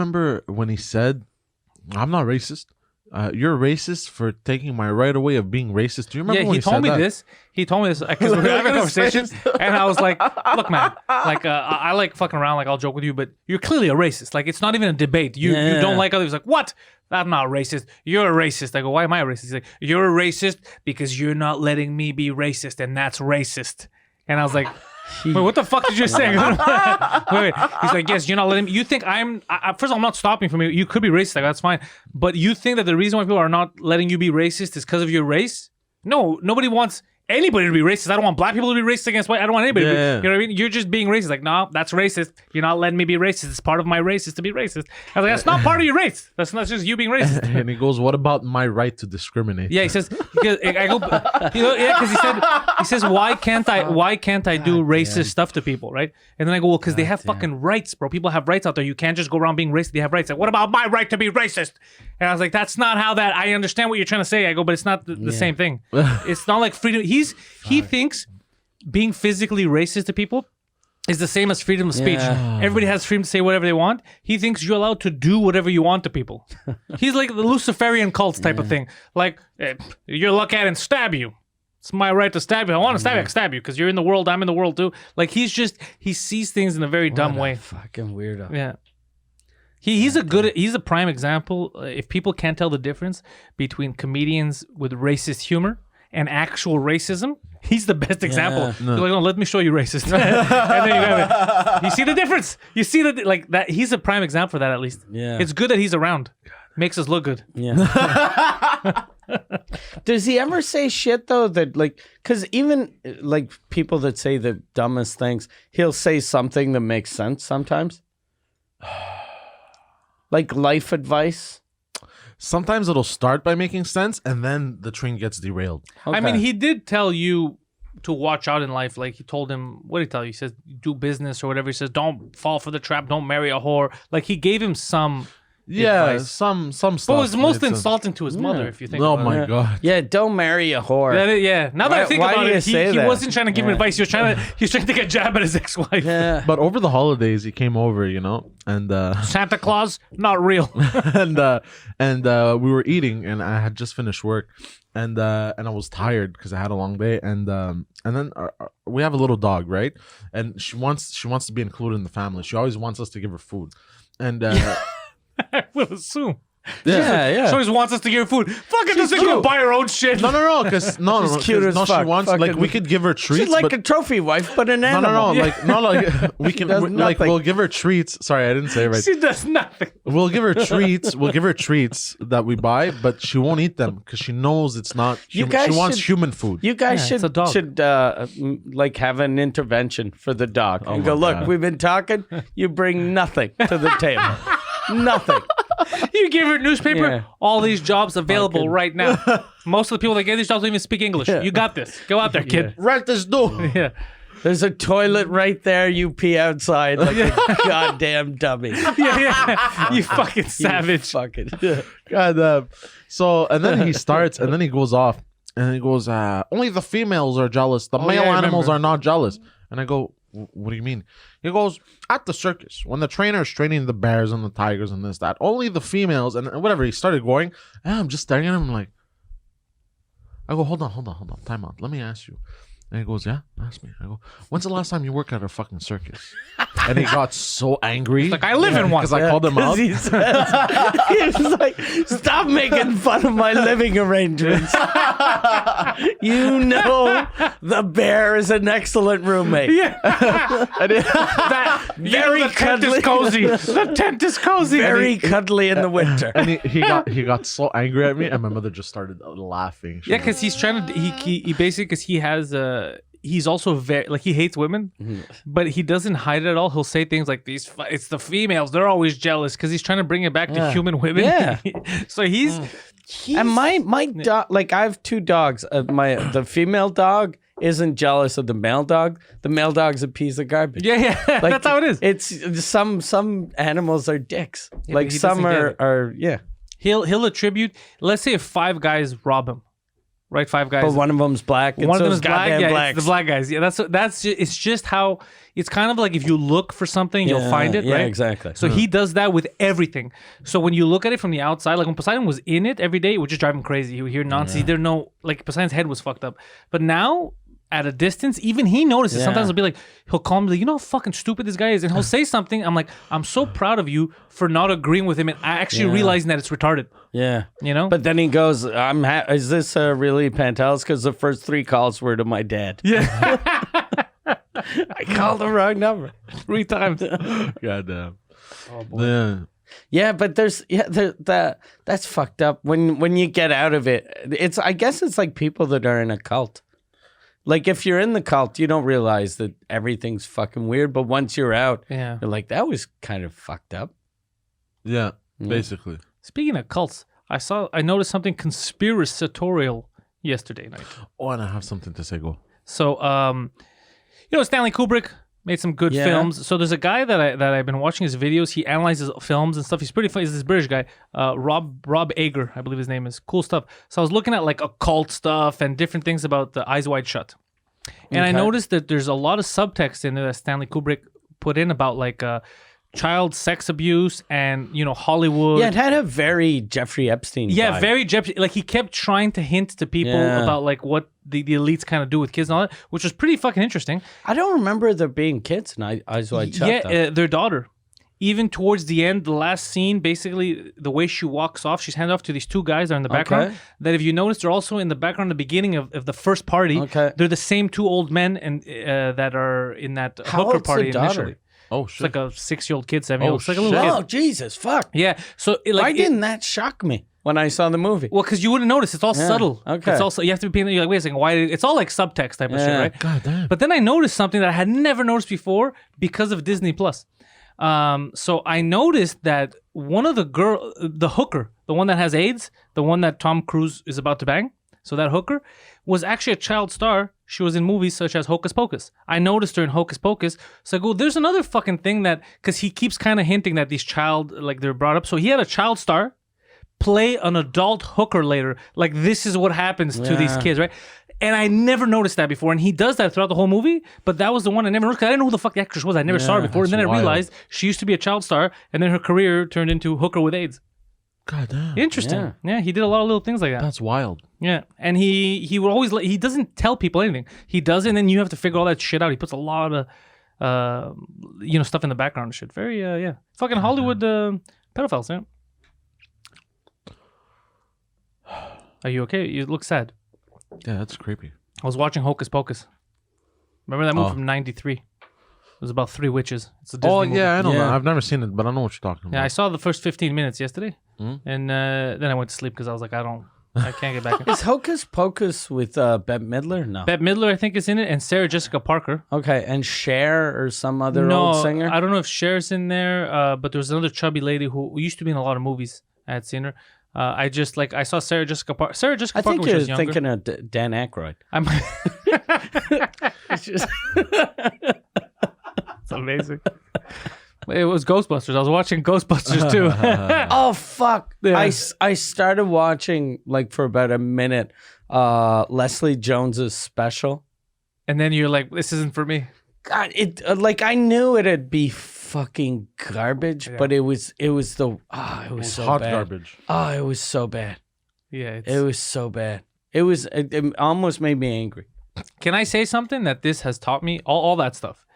not racist. You're racist for taking my right away of being racist. Do you remember when he told me said that? this. He told me this because we were having a conversation, and I was like, "Look, man, like I like fucking around, like I'll joke with you, but you're clearly a racist. Like it's not even a debate. You don't like others. Like what? I'm not racist. You're a racist." I go, "Why am I a racist?" He's like, "You're a racist because you're not letting me be racist, and that's racist." And I was like, wait, what the fuck did you say? wait. He's like, yes, you're not letting me. You think first of all, I'm not stopping from you. You could be racist. Like, that's fine. But you think that the reason why people are not letting you be racist is because of your race? No, nobody wants anybody to be racist. I don't want black people to be racist against white. I don't want anybody to be, you know what I mean? You're just being racist. Like, no, that's racist. You're not letting me be racist. It's part of my race is to be racist. I was like, that's not part of your race. That's not just you being racist. And he goes, what about my right to discriminate? Yeah, he says, because he says, why can't I do racist stuff to people, right? And then I go, well, because they have fucking rights, bro. People have rights out there. You can't just go around being racist. They have rights. Like, what about my right to be racist? And I was like, that's not how that. I understand what you're trying to say. I go, but it's not the same thing. It's not like freedom. He thinks being physically racist to people is the same as freedom of speech. Everybody has freedom to say whatever they want. He thinks you're allowed to do whatever you want to people. He's like the Luciferian cults type of thing. Like, you look at it and stab you. It's my right to stab you. I want to stab you, I can stab you because you're in the world, I'm in the world too. Like, he sees things in a very dumb way. Fucking weirdo. Yeah. He's a prime example. If people can't tell the difference between comedians with racist humor and actual racism, he's the best example. You're like, oh, let me show you racist. And then you have it. You see the difference. You see that, like that. He's a prime example for that, at least. Yeah. It's good that he's around. Makes us look good. Yeah. Does he ever say shit though that like, because even like people that say the dumbest things, he'll say something that makes sense sometimes. Like life advice. Sometimes it'll start by making sense, and then the train gets derailed. Okay. I mean, he did tell you to watch out in life. Like, he told him, what did he tell you? He says, do business or whatever. He says, don't fall for the trap. Don't marry a whore. Like, he gave him some advice. some stuff. But it was most insulting to his mother, if you think about it. Oh my God. Yeah, don't marry a whore. Now that I think about it, he wasn't trying to give him advice. He was trying to take a jab at his ex-wife. Yeah. But over the holidays, he came over, and Santa Claus, not real. and we were eating, and I had just finished work, and I was tired because I had a long day, and then we have a little dog, right? And she wants to be included in the family. She always wants us to give her food, and I will assume. Yeah. She always wants us to give her food. Fucking this thing go buy her own shit. No, because She's cute as fuck. She wants like we could give her treats. She's like a trophy wife, but an animal. Like we can we'll give her treats. Sorry, I didn't say it right. She does nothing. We'll give her treats. We'll give her treats that we buy, but she won't eat them because she knows it's not. She wants human food. You guys should like have an intervention for the dog and go. Look, we've been talking. You bring nothing to the table. Nothing. You give her newspaper, all these jobs available right now. Most of the people that get these jobs don't even speak English. You got this. Go out there, kid. Write this door. Yeah. There's a toilet right there. You pee outside like a goddamn dummy. Yeah. You fucking savage. God. So, and then he starts, and then he goes off, and he goes, only the females are jealous. The male animals are not jealous. And I go, what do you mean? He goes, at the circus, when the trainer is training the bears and the tigers and this, that, only the females, and whatever. He started going, and I'm just staring at him, I'm like, I go, hold on, time out. Let me ask you. And he goes, yeah, ask me. I go, when's the last time you worked at a fucking circus? And he got so angry. Like, I live in one. Because I called him out. He was like, stop making fun of my living arrangements. The bear is an excellent roommate. Yeah. The tent is cozy. The tent is cozy. Very cuddly in the winter. And he got so angry at me, and my mother just started laughing. Yeah, because he's trying to. He basically, because he has he's also very like, he hates women, but he doesn't hide it at all. He'll say things like these. It's the females. They're always jealous because he's trying to bring it back to human women. Yeah. So he's And my dog, like I have two dogs. The female dog isn't jealous of the male dog. The male dog's a piece of garbage. Yeah. Like, That's how it is. It's some animals are dicks. Yeah, like but he some doesn't get it. are yeah. He'll attribute. Let's say if 5 guys rob him, right? 5 guys. But one of them's black. And One of so them is is black. goddamn Yeah, blacks. it's the black guys. Yeah, it's just how it's kind of like if you look for something, you'll find it. Yeah, right? exactly. So he does that with everything. So when you look at it from the outside, like when Poseidon was in it every day, it would just drive him crazy. He would hear nonsense. He didn't know, like Poseidon's head was fucked up. But now, at a distance, even he notices. Yeah. Sometimes he'll be like, he'll call me, like, you know how fucking stupid this guy is? And he'll say something. I'm like, I'm so proud of you for not agreeing with him and actually realizing that it's retarded. Yeah. You know? But then he goes, is this really Pantelis? Because the first 3 calls were to my dad. Yeah. I called the wrong number. 3 times. Goddamn. Oh, boy. Yeah. Yeah, but that's fucked up. When you get out of it, I guess it's like people that are in a cult. Like if you're in the cult, you don't realize that everything's fucking weird. But once you're out, Yeah. you're like, that was kind of fucked up. Yeah. Basically. Speaking of cults, I noticed something conspiratorial yesterday night. Oh, and I have something to say. Go. So, Stanley Kubrick made some good Yeah. films. So there's a guy that I've been watching his videos. He analyzes films and stuff. He's pretty funny. He's this British guy, Rob Ager, I believe his name is. Cool stuff. So I was looking at like occult stuff and different things about the Eyes Wide Shut, and I Okay. noticed that there's a lot of subtext in there that Stanley Kubrick put in about like child sex abuse and Hollywood. Yeah, it had a very Jeffrey Epstein Yeah, vibe. very like he kept trying to hint to people Yeah. about like what the elites kind of do with kids and all that, which was pretty fucking interesting. I don't remember there being kids in Eyes Wide Shut. Yeah, though. their daughter. Even towards the end, the last scene, basically the way she walks off, she's handed off to these 2 guys that are in the background. Okay. That if you notice, they're also in the background at the beginning of the first party. Okay. They're the same 2 old men and that are in that How hooker old's the party daughter? initially. Oh, It's shit. like a 6-year-old kid, 7-year-old. Oh, It's like a little shit. kid. Oh, Jesus, fuck. Yeah. So Why didn't that shock me when I saw the movie? Well, because you wouldn't notice. It's all subtle. okay. It's also you have to be paying. You're like, wait a second. Why? It's all like subtext type of shit, Yeah. right? God damn. But then I noticed something that I had never noticed before because of Disney Plus. So I noticed that one of the hooker, the one that has AIDS, the one that Tom Cruise is about to bang, so that hooker was actually a child star. She was in movies such as Hocus Pocus. I noticed her in Hocus Pocus. So I go, there's another fucking thing that, because he keeps kind of hinting that these they're brought up. So he had a child star play an adult hooker later. Like, this is what happens to these Yeah. kids, right? And I never noticed that before. And he does that throughout the whole movie. But that was the one I never noticed because I didn't know who the fuck the actress was. I never saw her before. And then I wild. realized she used to be a child star. And then her career turned into hooker with AIDS. God damn. Interesting. Yeah, he did a lot of little things like that. That's wild. Yeah. And he would always, he doesn't tell people anything. He does it, and then you have to figure all that shit out. He puts a lot of, stuff in the background and shit. Very, fucking Hollywood pedophiles, yeah. Are you okay? You look sad. Yeah, that's creepy. I was watching Hocus Pocus. Remember that movie Oh. from '93? It was about 3 witches. It's a Disney Oh, movie. yeah, I know Yeah. that. I've never seen it, but I know what you're talking about. Yeah, I saw the first 15 minutes yesterday, Hmm? and then I went to sleep because I was like, I can't get back in. Is Hocus Pocus with Bette Midler? No. Bette Midler, I think, is in it, and Sarah Jessica Parker. Okay, and Cher or some other No, old singer? I don't know if Cher's in there, but there was another chubby lady who used to be in a lot of movies. I had seen her. I saw Sarah Jessica Parker. Sarah Jessica I Parker think when she you're was younger. thinking of Dan Aykroyd. I'm. It's just- It's amazing. It was Ghostbusters. I was watching Ghostbusters too. Oh fuck! Yeah. I started watching like for about a minute. Leslie Jones's special. And then you're like, this isn't for me. God, it like I knew it'd be fucking garbage, but it was so hot bad. garbage. Oh, it was so bad. Yeah. It was so bad. It almost made me angry. Can I say something that this has taught me? All that stuff.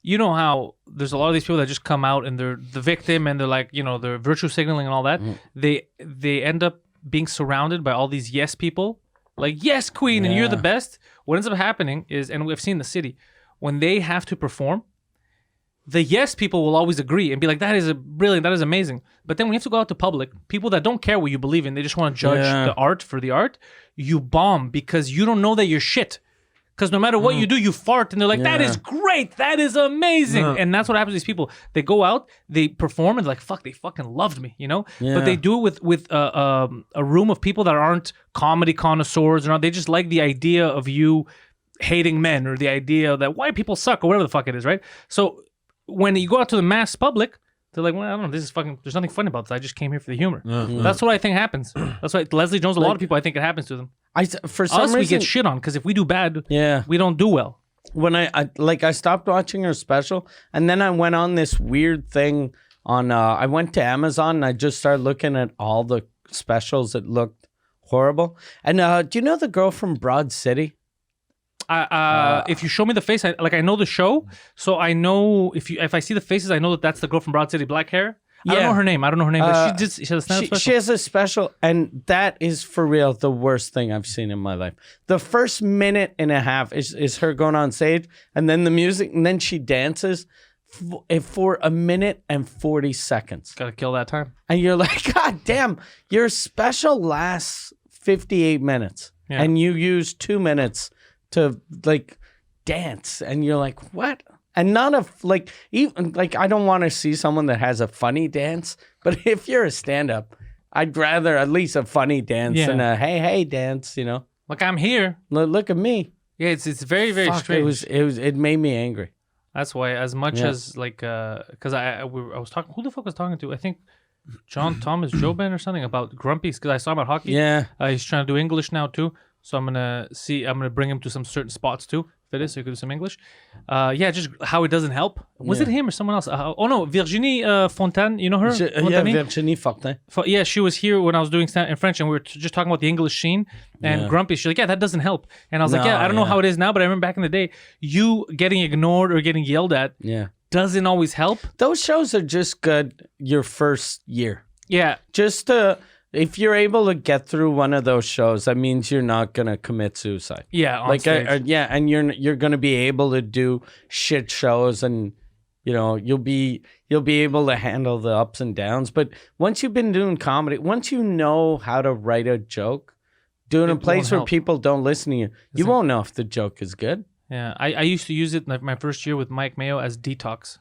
You know how there's a lot of these people that just come out and they're the victim and they're like, they're virtue signaling and all that. They end up being surrounded by all these yes people. Like, yes, queen, and you're the best. What ends up happening is, and we've seen the city, when they have to perform, the yes people will always agree and be like, that is brilliant, that is amazing. But then when you have to go out to public, people that don't care what you believe in, they just want to judge the art for the art, you bomb because you don't know that you're shit. Because no matter what you do, you fart, and they're like, "That is great, that is amazing," and that's what happens to these people. They go out, they perform, and they're like, "Fuck, they fucking loved me," you know. But they do it with a room of people that aren't comedy connoisseurs, or they just like the idea of you hating men, or the idea that white people suck, or whatever the fuck it is, right? So when you go out to the mass public, they're like, well, I don't know, this is fucking, there's nothing funny about this. I just came here for the humor. That's what I think happens. That's why Leslie Jones, a lot of people, I think it happens to them. For some reason, we get shit on because if we do bad, we don't do well. When I stopped watching her special, and then I went on this weird thing on, I went to Amazon and I just started looking at all the specials that looked horrible. And do you know the girl from Broad City? If you show me the face, I know the show, so I know if I see the faces, I know that that's the girl from Broad City, black hair. I don't know her name. But she has a stand-up special. She has a special, and that is for real the worst thing I've seen in my life. The first minute and a half is her going on stage, and then the music, and then she dances for a minute and 40 seconds. Gotta kill that time. And you're like, God damn, your special lasts 58 minutes, and you use 2 minutes to like dance, and you're like, what? And none of even I don't want to see someone that has a funny dance, but if you're a stand-up, I'd rather at least a funny dance than a hey dance, you know? Like, I'm here. Look at me. Yeah, it's very, very strange. It made me angry. That's why, as much as because I was talking, who the fuck was talking to? I think John Thomas Jobin or something about Grumpy's, because I saw him at hockey. Yeah. He's trying to do English now too. So I'm gonna bring him to some certain spots too. If it is, so you could do some English. Just how it doesn't help. Was it him or someone else? Oh no, Virginie Fontaine. You know her? Virginie Fontaine. Yeah, she was here when I was doing stand in French, and we were just talking about the English scene. And Grumpy, she's like, "Yeah, that doesn't help." And I was like, "Yeah, I don't know how it is now, but I remember back in the day, you getting ignored or getting yelled at, doesn't always help." Those shows are just good your first year. Yeah, just if you're able to get through one of those shows, that means you're not gonna commit suicide. Yeah, on stage. And you're gonna be able to do shit shows, and you know you'll be able to handle the ups and downs. But once you've been doing comedy, once you know how to write a joke, doing a place where people don't listen to you, you won't know if the joke is good. Yeah, I used to use it my first year with Mike Mayo as detox.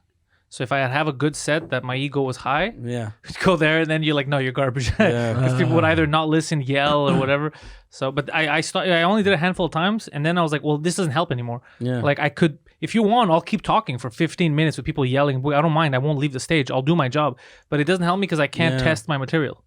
So if I have a good set that my ego was high, go there, and then you're like, no, you're garbage. Because people would either not listen, yell, or whatever. So, but I only did a handful of times, and then I was like, well, this doesn't help anymore. Yeah. Like I could, if you want, I'll keep talking for 15 minutes with people yelling. I don't mind. I won't leave the stage. I'll do my job. But it doesn't help me because I can't test my material.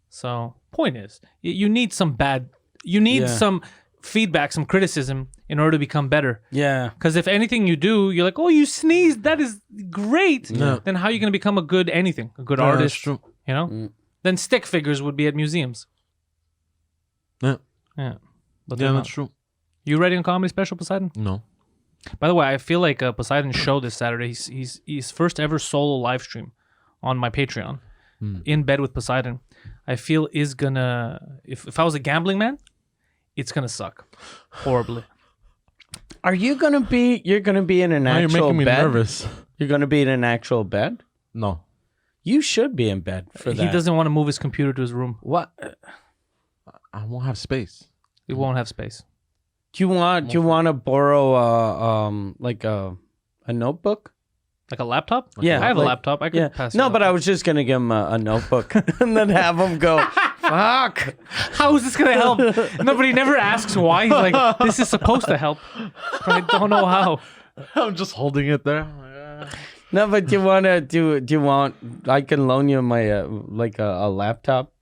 So, point is, you need some some feedback, some criticism in order to become better. Yeah. Because if anything you do, you're like, oh, you sneezed, that is great. Yeah. Then how are you going to become a good artist? That's true. You know? Then stick figures would be at museums. Yeah. Yeah. But that's true. You ready on comedy special, Poseidon? No. By the way, I feel like Poseidon's show this Saturday, he's first ever solo live stream on my Patreon, In Bed with Poseidon, I feel is gonna, if I was a gambling man, it's gonna suck horribly. Are you gonna be? You're gonna be in an actual bed? You're making me nervous. You're gonna be in an actual bed? No. You should be in bed for that. He doesn't want to move his computer to his room. What? I won't have space. He won't have space. Do you want to borrow like a notebook? Like a laptop? Yeah, I have a laptop. I could pass. No, but I was just gonna give him a notebook and then have him go. Fuck. How is this gonna help? Nobody never asks why. He's like, this is supposed to help, but I don't know how. I'm just holding it there. No, but do you want? I can loan you my a laptop.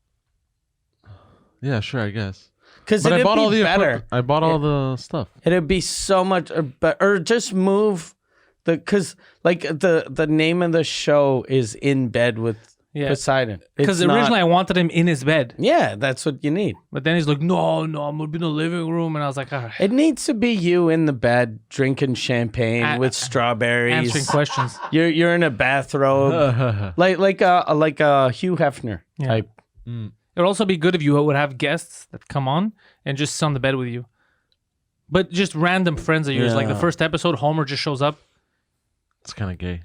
Yeah, sure, I guess. Because it'd be better. I bought all the stuff. It'd be so much, or just move because the name of the show is In Bed with Poseidon. Because originally I wanted him in his bed. Yeah, that's what you need. But then he's like, no, I'm gonna be in the living room, and I was like, all right. It needs to be you in the bed drinking champagne with strawberries, answering questions. You're in a bathrobe, like a Hugh Hefner type. Mm. It would also be good if you would have guests that come on and just sit on the bed with you. But just random friends of yours. Like the first episode, Homer just shows up. It's kind of gay.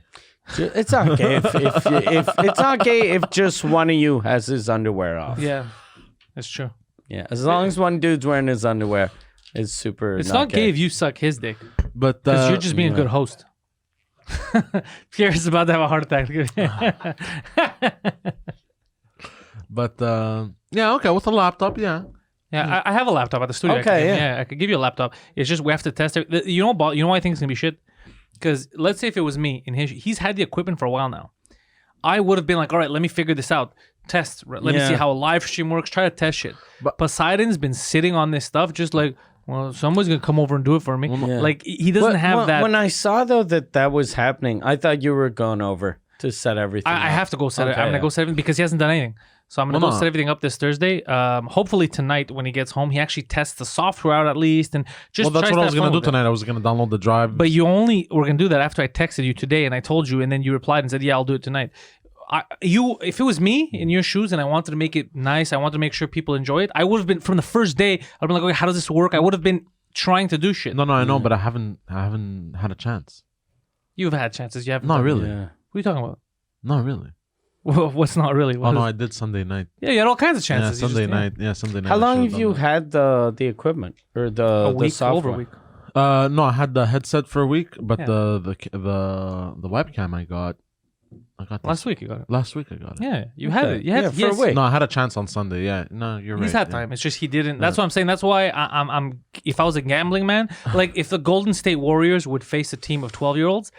It's not gay if it's not gay if just one of you has his underwear off. Yeah, that's true. Yeah, as long as one dude's wearing his underwear, is super. It's not gay if you suck his dick. But Because you're just being a good host. Pierre's about to have a heart attack. But yeah, okay, with a laptop, yeah. Yeah, I have a laptop at the studio. Okay, I could give you a laptop. It's just we have to test it. You know why I think it's gonna be shit? Because let's say if it was me and he's had the equipment for a while now, I would have been like, all right, let me figure this out. Test. Let me see how a live stream works. Try to test shit. But Poseidon's been sitting on this stuff, just like, well, someone's gonna come over and do it for me. Yeah. Like he doesn't have that. When I saw though that was happening, I thought you were going over to set everything. I up. have to go set it. Okay, I'm gonna go set everything because he hasn't done anything. So I'm gonna go no. set everything up this Thursday. Hopefully tonight when he gets home, he actually tests the software out at least and just. Well, that's tries what to I was have gonna fun do with it. tonight. I was gonna download the drive. But we're gonna do that after I texted you today and I told you, and then you replied and said, "Yeah, I'll do it tonight." If it was me in your shoes and I wanted to make it nice, I wanted to make sure people enjoy it. I would have been from the first day. I'd been like, okay, how does this work? I would have been trying to do shit. no, I know, but I haven't had a chance. You've had chances. You haven't. Not done it. really. Yeah. What are you talking about? Not really. What's not really? Oh no, I did Sunday night. Yeah, you had all kinds of Yeah, chances. You Sunday just- night. Yeah, Sunday night. How I long should've have you done had the equipment or the A week, software? over a week. that. No, I had the headset for a week, but Yeah. the webcam I got Last week you got it. Last week I got it. Yeah, you had Okay. it. You had Yeah, for a week. No, I had a chance on Sunday. Yeah, no, you're right. He's had yeah. time. It's just he didn't. That's what I'm saying. That's why I'm. If I was a gambling man, like if the Golden State Warriors would face a team of 12-year-olds,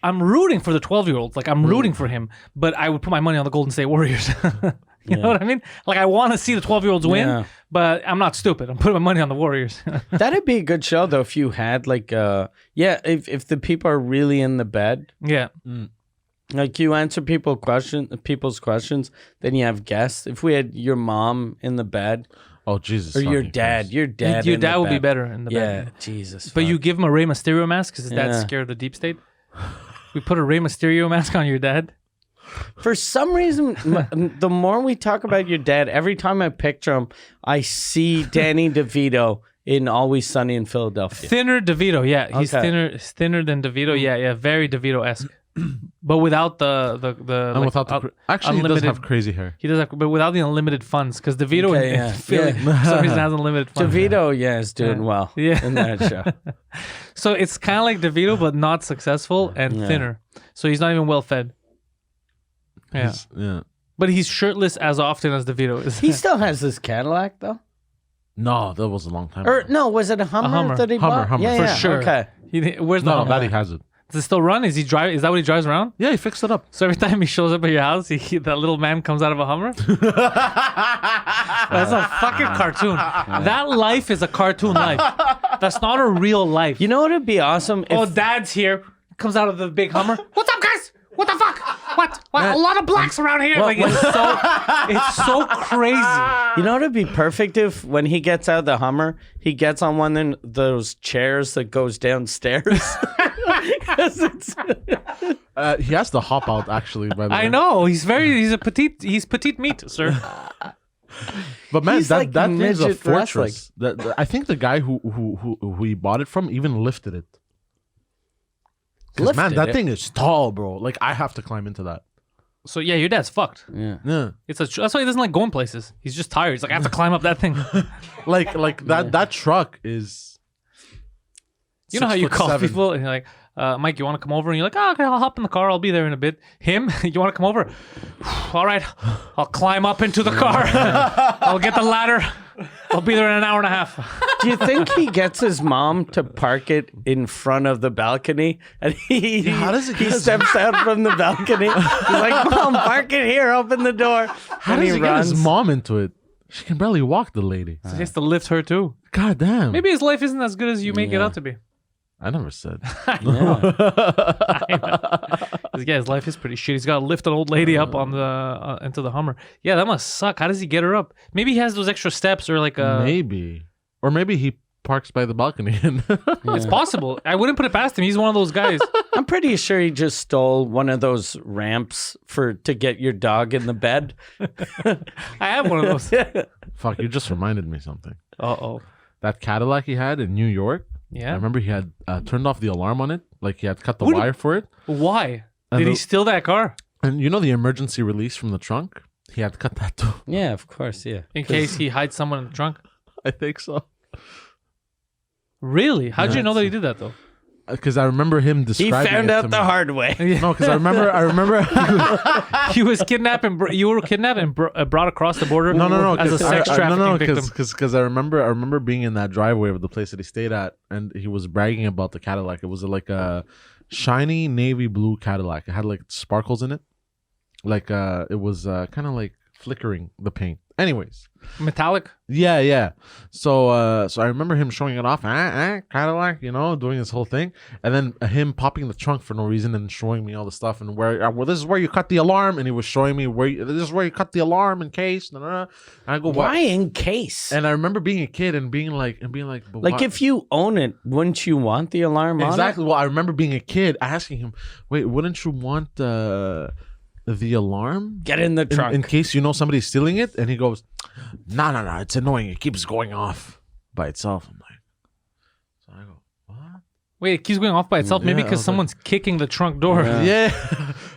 I'm rooting for the 12-year-olds. Like I'm rooting for him, but I would put my money on the Golden State Warriors. You know what I mean? Like I want to see the 12-year-olds win, Yeah. but I'm not stupid. I'm putting my money on the Warriors. That'd be a good show though if you had like if the people are really in the bed, Yeah. like you answer people's questions, then you have guests. If we had your mom in the bed Oh Jesus! or your fucking dad, Christ. your dad, Your in the dad would be bed. better in the Yeah, bed. Jesus. But fuck. you give him a Rey Mysterio mask because his dad's Yeah. scared of the deep state. We put a Rey Mysterio mask on your dad. For some reason, the more we talk about your dad, every time I picture him, I see Danny DeVito in Always Sunny in Philadelphia. Thinner DeVito, yeah, he's Okay. thinner than DeVito, yeah, very DeVito-esque, but without the And like, without the actually, he does unlimited- have crazy hair. he does have, but without the unlimited funds, because DeVito Okay, in yeah, Philly yeah. for some reason has unlimited funds. DeVito, yeah, is doing well Yeah. in that show. So it's kind of like DeVito, but not successful and Yeah. thinner. So he's not even well fed. Yeah, Yeah. but he's shirtless as often as DeVito is. He still has his Cadillac though. No, that was a long time. Or ago. no, was it a Hummer, Hummer. that he Hummer, bought? Hummer, Yeah, for yeah, sure. Okay. Where's the No, Hummer? that he has it. Does it still run? Is he drive? Is that what he drives around? Yeah, he fixed it up. So every time he shows up at your house, that little man comes out of a Hummer? That's a fucking cartoon. That life is a cartoon life. That's not a real life. You know what would be awesome? If, Oh, Dad's here. Comes out of the big Hummer. What's up, guys? What the fuck? What? A lot of blacks around here. Like it's so crazy. You know what would be perfect if when he gets out of the Hummer, he gets on one of those chairs that goes downstairs. 'Cause it's- He has to hop out actually. By the way, I know. He's petite meat, sir. But man, He's that like that thing's a midget fortress. I think the guy who he bought it from even lifted it. 'Cause, man, Lifted that it? thing is tall, bro. Like I have to climb into that. So yeah, your dad's fucked. yeah. Yeah, That's why he doesn't like going places. He's just tired. He's like, I have to climb up that thing. like that truck is. You know how you call 6'7". people and you're like, Mike, you want to come over? And you're like, oh, okay, I'll hop in the car. I'll be there in a bit. Him, you want to come over? All right, I'll climb up into the car. I'll get the ladder. I'll be there in an hour and a half. Do you think he gets his mom to park it in front of the balcony? And how does it he get his- steps out from the balcony. He's like, Mom, park it here. Open the door. How and does he get runs. his mom into it? She can barely walk, the lady. So he has to lift her too. God damn. Maybe his life isn't as good as you make it out to be. I never said. Yeah, his life is pretty shit. He's got to lift an old lady up on the into the Hummer. Yeah, that must suck. How does he get her up? Maybe he has those extra steps or like a. Maybe, or maybe he parks by the balcony. And It's possible. I wouldn't put it past him. He's one of those guys. I'm pretty sure he just stole one of those ramps to get your dog in the bed. I have one of those. Fuck, you just reminded me something. Uh-oh. That Cadillac he had in New York. I Yeah. remember he had turned off the alarm on it. Like he had cut the What do you- wire for it. Why? And Did he the- steal that car? And you know the emergency release from the trunk? He had to cut that too. Yeah, of course, yeah. In case he hides someone in the trunk? I think so. Really? How'd you know that he did that though? Because I remember him He describing found it out to the me. hard way. No, because I remember. He was kidnapped and you were kidnapped and brought across the border. No. as a sex trafficking victim. Because I remember being in that driveway of the place that he stayed at, and he was bragging about the Cadillac. It was like a shiny navy blue Cadillac. It had like sparkles in it, like it was kind of like flickering the paint. Anyways, Metallic. yeah. So I remember him showing it off, Cadillac, doing his whole thing, and then him popping the trunk for no reason and showing me all the stuff and where, this is where you cut the alarm, and he was showing me this is where you cut the alarm in case. And I go, Why in case? And I remember being a kid and being like, but Like why? if you own it, wouldn't you want the alarm on it? Exactly. Well, I remember being a kid asking him, wait, wouldn't you want the alarm? Get in the trunk. In case somebody's stealing it? And he goes, no, it's annoying. It keeps going off by itself. I'm like, so I go, what? Wait, it keeps going off by itself. Maybe Yeah, I because was someone's kicking the trunk door. Yeah.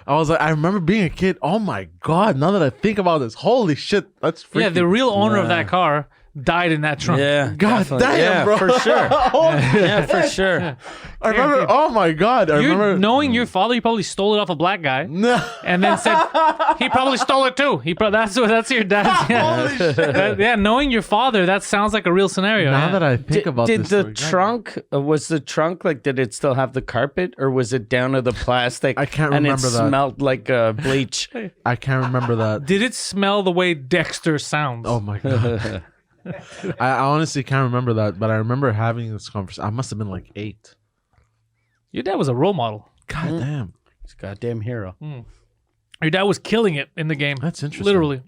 I was like, I remember being a kid. Oh my God. Now that I think about this, holy shit. That's freaking. Yeah, the real owner of that car died in that trunk. Yeah, God definitely. damn, yeah, bro. for sure. Holy Yeah, for sure. I remember. Oh my God. I remember. Knowing your father, he probably stole it off a black guy, No. and then said he probably stole it too. That's your dad's. Yeah. Yeah, knowing your father, that sounds like a real scenario. Now yeah. that I think about Did this the story, trunk was the trunk like? Did it still have the carpet, or was it down to the plastic? I can't and remember it that. smelled like bleach. I can't remember that. Did it smell the way Dexter sounds? Oh my God. I honestly can't remember that, but I remember having this conversation. I must have been like 8. Your dad was a role model. God damn. He's a goddamn hero. Your dad was killing it in the game. That's interesting. Literally.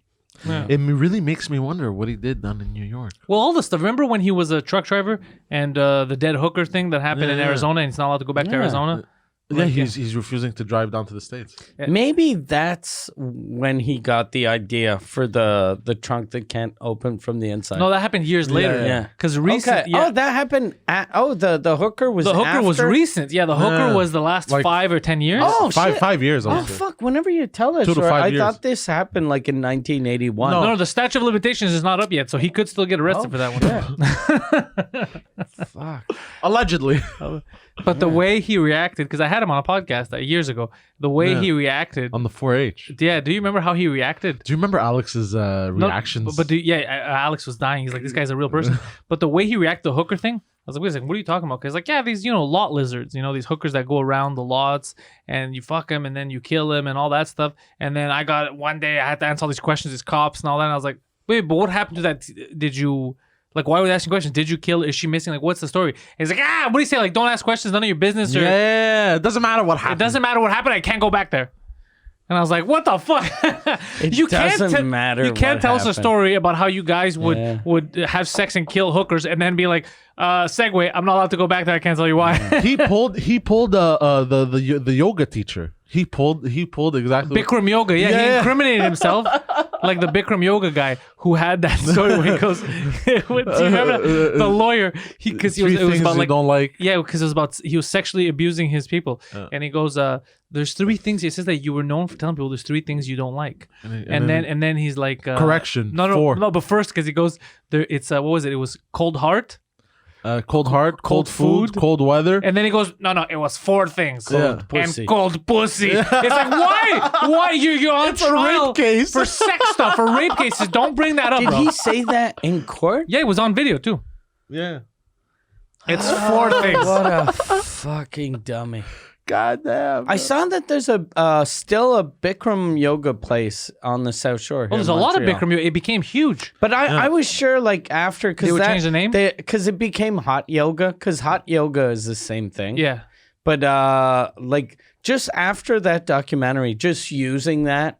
Yeah. It really makes me wonder what he did down in New York. Well, all the stuff. Remember when he was a truck driver and the dead hooker thing that happened in Yeah. Arizona, and he's not allowed to go back to Yeah. Arizona? Yeah, Like, he's refusing to drive down to the States. Maybe that's when he got the idea for the trunk that can't open from the inside. No, that happened years later. yeah. Because recent. Okay. Yeah. Oh, that happened. The hooker was. The hooker was after? recent. Yeah, the hooker Yeah. was the last Like- 5 or 10 years. Oh, shit. 5 years. I Oh would say. fuck! Whenever you tell us, 2 to 5 I years. thought this happened like in 1981. No, the statute of limitations is not up yet, so he could still get arrested for that one. Fuck. Allegedly. But the way he reacted, because I had him on a podcast years ago, the way Yeah. he reacted. On the 4-H. Yeah, do you remember how he reacted? Do you remember Alex's No, reactions? But Alex was dying. He's like, this guy's a real person. But the way he reacted to the hooker thing, I was like, wait a second, what are you talking about? Because like, yeah, these, lot lizards, these hookers that go around the lots and you fuck them and then you kill them and all that stuff. And then one day I had to answer all these questions, these cops and all that. And I was like, wait, but what happened to that? Did you, like, why were they asking questions? Did you kill? Is she missing? Like, what's the story? And he's like, what do you say? Like, don't ask questions, none of your business. Or, yeah, it doesn't matter what it happened. doesn't matter what happened. I can't go back there. And I was like, what the fuck? It can't doesn't matter You can't what tell us a happened. story about how you guys would Yeah. would have sex and kill hookers and then be like, segue, I'm not allowed to go back there. I can't tell you why. he pulled the yoga teacher. He pulled exactly. Bikram yoga. Yeah, he Yeah. incriminated himself like the Bikram yoga guy who had that story where he goes, do you remember that? The lawyer? Because it was things about you like, don't like. yeah, because it was about he was sexually abusing his people, and he goes, "There's 3 things." He says that you were known for telling people there's 3 things you don't like, and then he's like, correction. No, 4. but first because he goes there. It's what was it? It was cold heart, Cold heart, cold food, cold weather. and then he goes, no, it was 4 things. Cold pussy. And cold pussy. It's like why you're on It's a trial rape case. for sex stuff for rape cases? Don't bring that up, Did bro. he say that in court? Yeah, it was on video too. Yeah. It's 4 things. What a fucking dummy. God damn. I saw that there's still a Bikram yoga place on the South Shore. Well, there's a lot of Bikram. It became huge. But I was sure like after because They would change the name? because it became hot yoga because hot yoga is the same thing. Yeah. But like just after that documentary, just using that,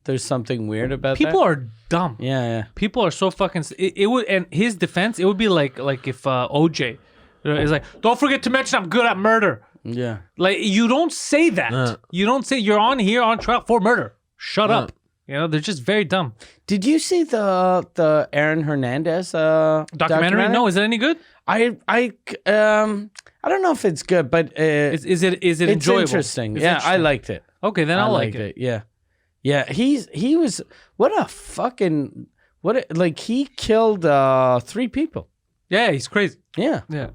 there's something weird about People that. are dumb. Yeah. People are so fucking. It would, and his defense, it would be like if OJ is like, don't forget to mention I'm good at murder. Yeah. Like you don't say that. You don't say you're on here on trial for murder. Shut up. They're just very dumb. Did you see the Aaron Hernandez Documentary? No, is it any good? I don't know if it's good, but Is it it's enjoyable? interesting. It's Yeah, I interesting. liked it. Okay, then I I'll like liked it. Yeah. Yeah, he was he killed 3 people. Yeah, he's crazy. Yeah. Yeah.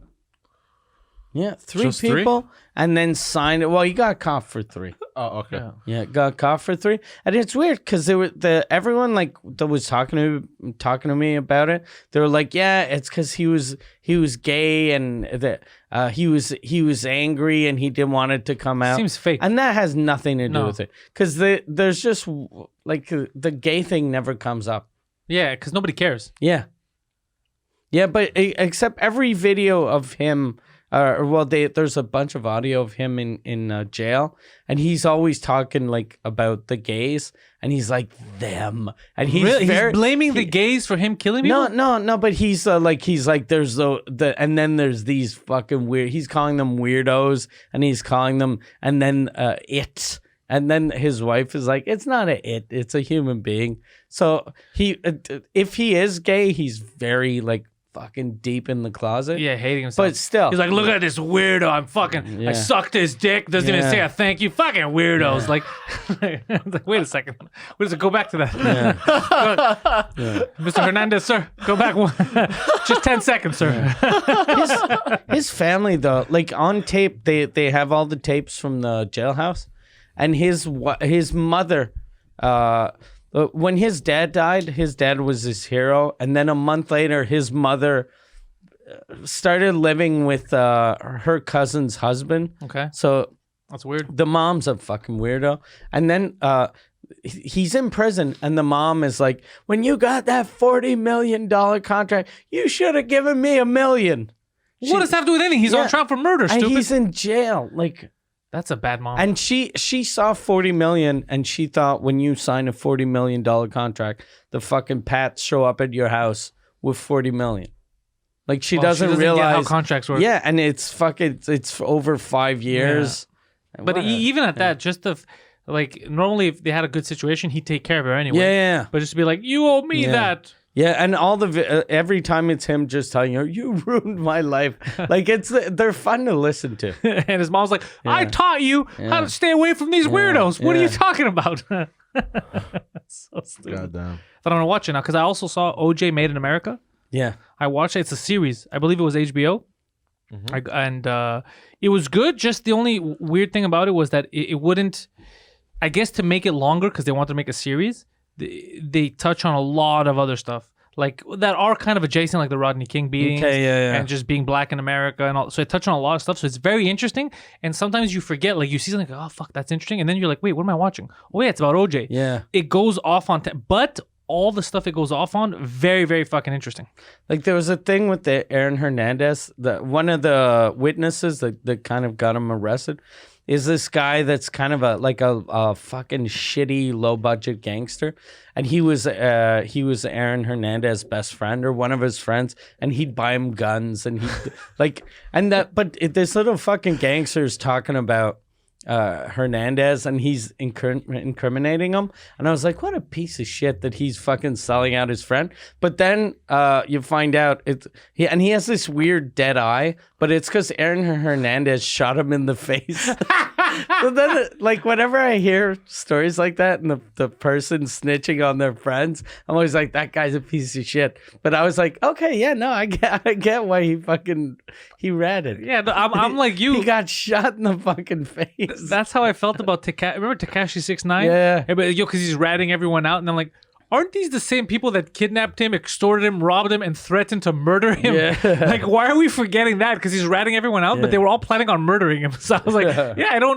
Yeah, three Just three? people, and then signed it. Well, he got caught for 3. Oh, okay. Yeah, got caught for 3, and it's weird because they were everyone like that was talking to me about it. They were like, "Yeah, it's because he was gay and that he was angry and he didn't want it to come out." Seems fake. and that has nothing to do No. with it because there's just like the gay thing never comes up. Yeah, because nobody cares. Yeah, but except every video of him. There's a bunch of audio of him in jail, and he's always talking like about the gays, and he's like them, and he's Really? very, He's blaming the gays for him killing people? no, but he's like there's the and then there's these fucking weird. He's calling them weirdos, and he's calling them, and then it. And then his wife is like, it's not it's a human being. So if he is gay, he's very like fucking deep in the closet. Yeah, hating himself. But still. He's like, look at this weirdo. I'm fucking, I sucked his dick. Doesn't even say a thank you. Fucking weirdos. Like, wait a second. Go back to that. Mr. Hernandez, sir, go back just 10 seconds, sir. His family though, like on tape, they have all the tapes from the jailhouse, and his mother, when his dad died, his dad was his hero, and then a month later, his mother started living with her cousin's husband. Okay. So That's weird. the mom's a fucking weirdo, and then he's in prison, and the mom is like, "When you got that $40 million contract, you should have given me $1 million." What does that have to do with anything? He's on trial for murder, and stupid. he's in jail, like. That's a bad mom. And she saw 40 million, and she thought when you sign a $40 million contract, the fucking Pats show up at your house with 40 million. Like she doesn't get realize how contracts work. Yeah, and it's over 5 years. But Whatever. even at that, just like normally if they had a good situation, he'd take care of her anyway. Yeah. But just to be like, you owe me that. Yeah, and all every time it's him just telling her, "You ruined my life." Like they're fun to listen to. And his mom's like, I taught you how to stay away from these weirdos. What are you talking about? So stupid. Goddamn. But I'm gonna watch it now because I also saw OJ Made in America. Yeah. I watched it. It's a series. I believe it was HBO. It was good. Just the only weird thing about it was that it wouldn't. I guess to make it longer because they wanted to make a series. They touch on a lot of other stuff like that are kind of adjacent, like the Rodney King beatings and just being black in America and all. So it touched on a lot of stuff. So it's very interesting. And sometimes you forget, like you see something, like, oh fuck, that's interesting, and then you're like, wait, what am I watching? Oh yeah, it's about OJ. Yeah. It goes off on, but all the stuff it goes off on, very very fucking interesting. Like there was a thing with the Aaron Hernandez, one of the witnesses that kind of got him arrested is this guy that's kind of a fucking shitty low budget gangster, and he was Aaron Hernandez's best friend or one of his friends, and he'd buy him guns and he this little fucking gangster's talking about Hernandez, and he's incriminating him, and I was like, what a piece of shit that he's fucking selling out his friend. But then you find out he has this weird dead eye, but it's because Aaron Hernandez shot him in the face. So then, like, whenever I hear stories like that and the person snitching on their friends, I'm always like, that guy's a piece of shit. But I was like, okay, yeah, no, I get why he ratted. Yeah, no, I'm like you. He got shot in the fucking face. That's how I felt about Tekashi. Remember Tekashi 6ix9ine? Yeah. Because he's ratting everyone out, and I'm like, aren't these the same people that kidnapped him, extorted him, robbed him, and threatened to murder him? Yeah. Like, why are we forgetting that? Because he's ratting everyone out, but they were all planning on murdering him. So I was like,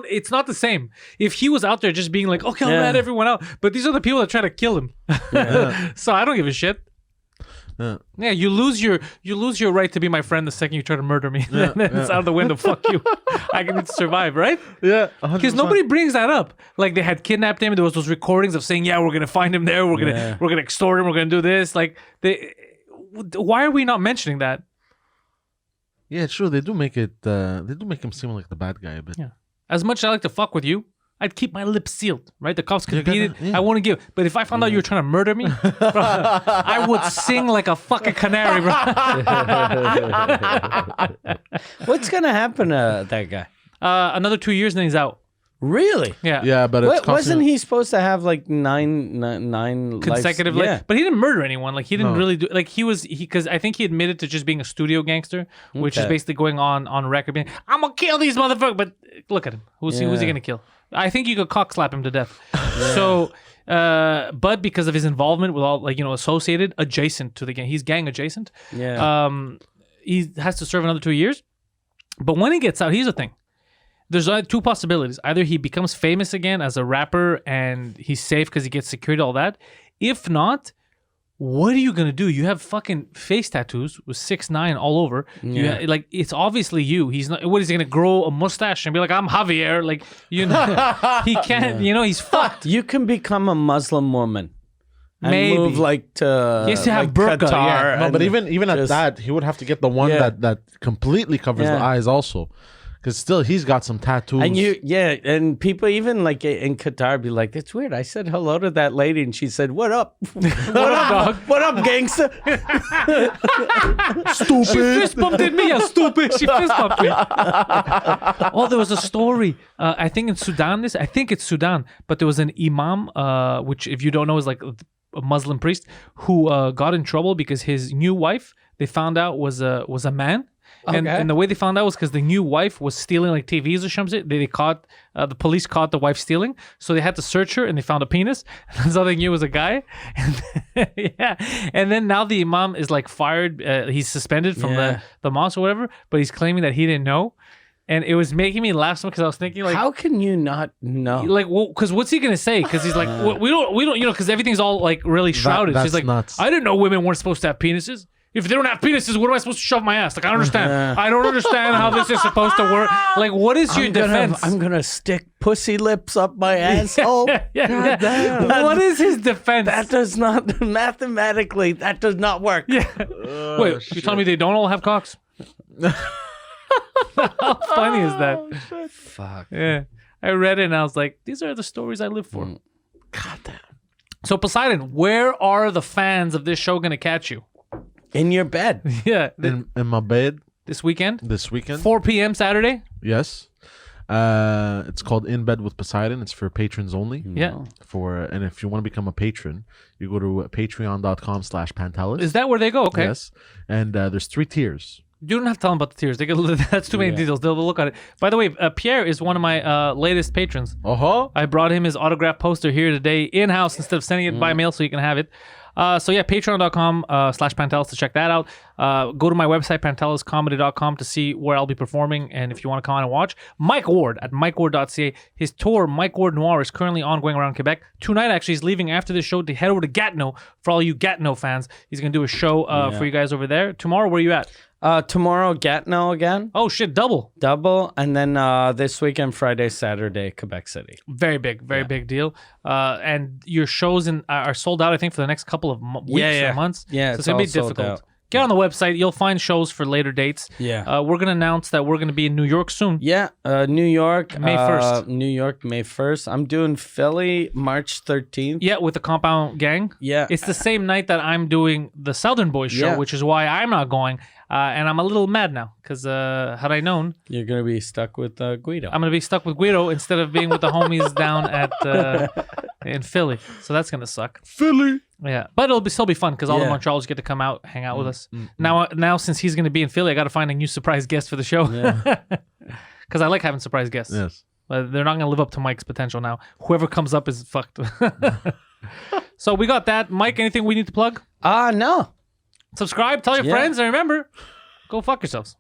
it's not the same. If he was out there just being like, okay, I'll rat everyone out, but these are the people that try to kill him. So I don't give a shit. Yeah, you lose your right to be my friend the second you try to murder me. Then it's out the window. Fuck you. I need to survive, right? Yeah, because nobody brings that up. Like they had kidnapped him. There was those recordings of saying, "Yeah, we're gonna find him there. We're gonna extort him. We're gonna do this." Like why are we not mentioning that? Yeah, true. They do make him seem like the bad guy a bit. Yeah. As much as I like to fuck with you, I'd keep my lips sealed, right? The cops could beat it. Yeah. I wouldn't give. But if I found out you were trying to murder me, bro, I would sing like a fucking canary, bro. What's gonna happen to that guy? Another 2 years and then he's out. Really? Yeah. Yeah, but it's Wasn't he supposed to have like nine Consecutive, lives? like, but he didn't murder anyone. Like he didn't No. really do. Like because I think he admitted to just being a studio gangster, which is Okay. basically going on record being, I'm gonna kill these motherfuckers. But look at him. Who's he Yeah. gonna kill? I think you could cock slap him to death. So, but because of his involvement with all associated, adjacent to the gang, he's gang adjacent. Yeah. He has to serve another 2 years. But when he gets out, here's the thing. There's two possibilities. Either he becomes famous again as a rapper and he's safe because he gets security, all that. If not, what are you gonna do? You have fucking face tattoos with 6'9" all over. Yeah. Like it's obviously you. He's not. What is he gonna grow a mustache and be like, I'm Javier? Like he can't. He's fucked. You can become a Muslim woman. And Maybe. move like to He has to have like burqa, Qatar. yeah. No, and but even at just- that, he would have to get the one Yeah. that completely covers the Yeah. eyes also, because still he's got some tattoos. And and people even like in Qatar be like, it's weird. I said hello to that lady and she said, "What up? What up, dog? What up, gangster?" She fist bumped at me, you stupid. She fist bumped me. Oh, there was a story. I think in Sudan. I think it's Sudan, but there was an imam, which if you don't know is like a Muslim priest who got in trouble because his new wife they found out was a man. And, Okay. and the way they found out was because the new wife was stealing like TVs or something. They caught the police caught the wife stealing, so they had to search her and they found a penis. And that's all they knew was a guy. And yeah, and then now the imam is like fired. He's suspended from Yeah. the mosque or whatever, but he's claiming that he didn't know. And it was making me laugh because I was thinking like, How can you not know? like, well, because what's he gonna say? Because he's like, we don't, because everything's all like really shrouded. that's She's like, nuts. I didn't know women weren't supposed to have penises. If they don't have penises, what am I supposed to shove my ass? Like, I don't understand. I don't understand how this is supposed to work. Like, what is your defense? I'm gonna stick pussy lips up my asshole. yeah. What is his defense? That does not mathematically. That does not work. yeah. Wait, you telling me they don't all have cocks? How funny is that? Fuck. Yeah. I read it and I was like, these are the stories I live for. God damn. So Poseidon, where are the fans of this show gonna catch you? In your bed. Yeah, in my bed this weekend, this weekend. 4 p.m. Saturday. Yes. It's called In Bed with Poseidon. It's for patrons only. Yeah, And if you want to become a patron, you go to patreon.com/Pantelis. is that where they go? Okay, Yes. And there's 3 tiers. you don't have to tell them about the tears. They that's too many details. They'll look at it. By the way, Pierre is one of my latest patrons. Oh, I brought him his autograph poster here today in house instead of sending it by mail, so you can have it. So yeah, patreon.com/Pantelis to check that out. Go to my website, panteliscomedy.com to see where I'll be performing and if you want to come on and watch. Mike Ward at mikeward.ca. His tour, Mike Ward Noir, is currently ongoing around Quebec. Tonight, actually, he's leaving after this show to head over to Gatineau for all you Gatineau fans. He's going to do a show for you guys over there. Tomorrow, where are you at? Tomorrow, Gatineau again. Oh, shit, double. Double. And then this weekend, Friday, Saturday, Quebec City. Very big deal. And your shows are sold out, I think, for the next couple of weeks or months. Yeah, so it's going to be all sold difficult. out. Get on the website. You'll find shows for later dates. Yeah. We're going to announce that we're going to be in New York soon. Yeah, New York. May 1st. New York, May 1st. I'm doing Philly, March 13th. Yeah, with the Compound Gang. Yeah. It's the same night that I'm doing the Southern Boys show, Yeah. which is why I'm not going. And I'm a little mad now because had I known, You're going to be stuck with Guido. I'm going to be stuck with Guido instead of being with the homies down at in Philly. So that's going to suck. Philly. Yeah, but it'll still be fun because all the Yeah. Montrealers get to come out, hang out with us. Now, since he's going to be in Philly, I got to find a new surprise guest for the show because I like having surprise guests. Yes. But they're not going to live up to Mike's potential now. Whoever comes up is fucked. So we got that. Mike, anything we need to plug? No. Subscribe, tell your Yeah. friends, and remember, go fuck yourselves.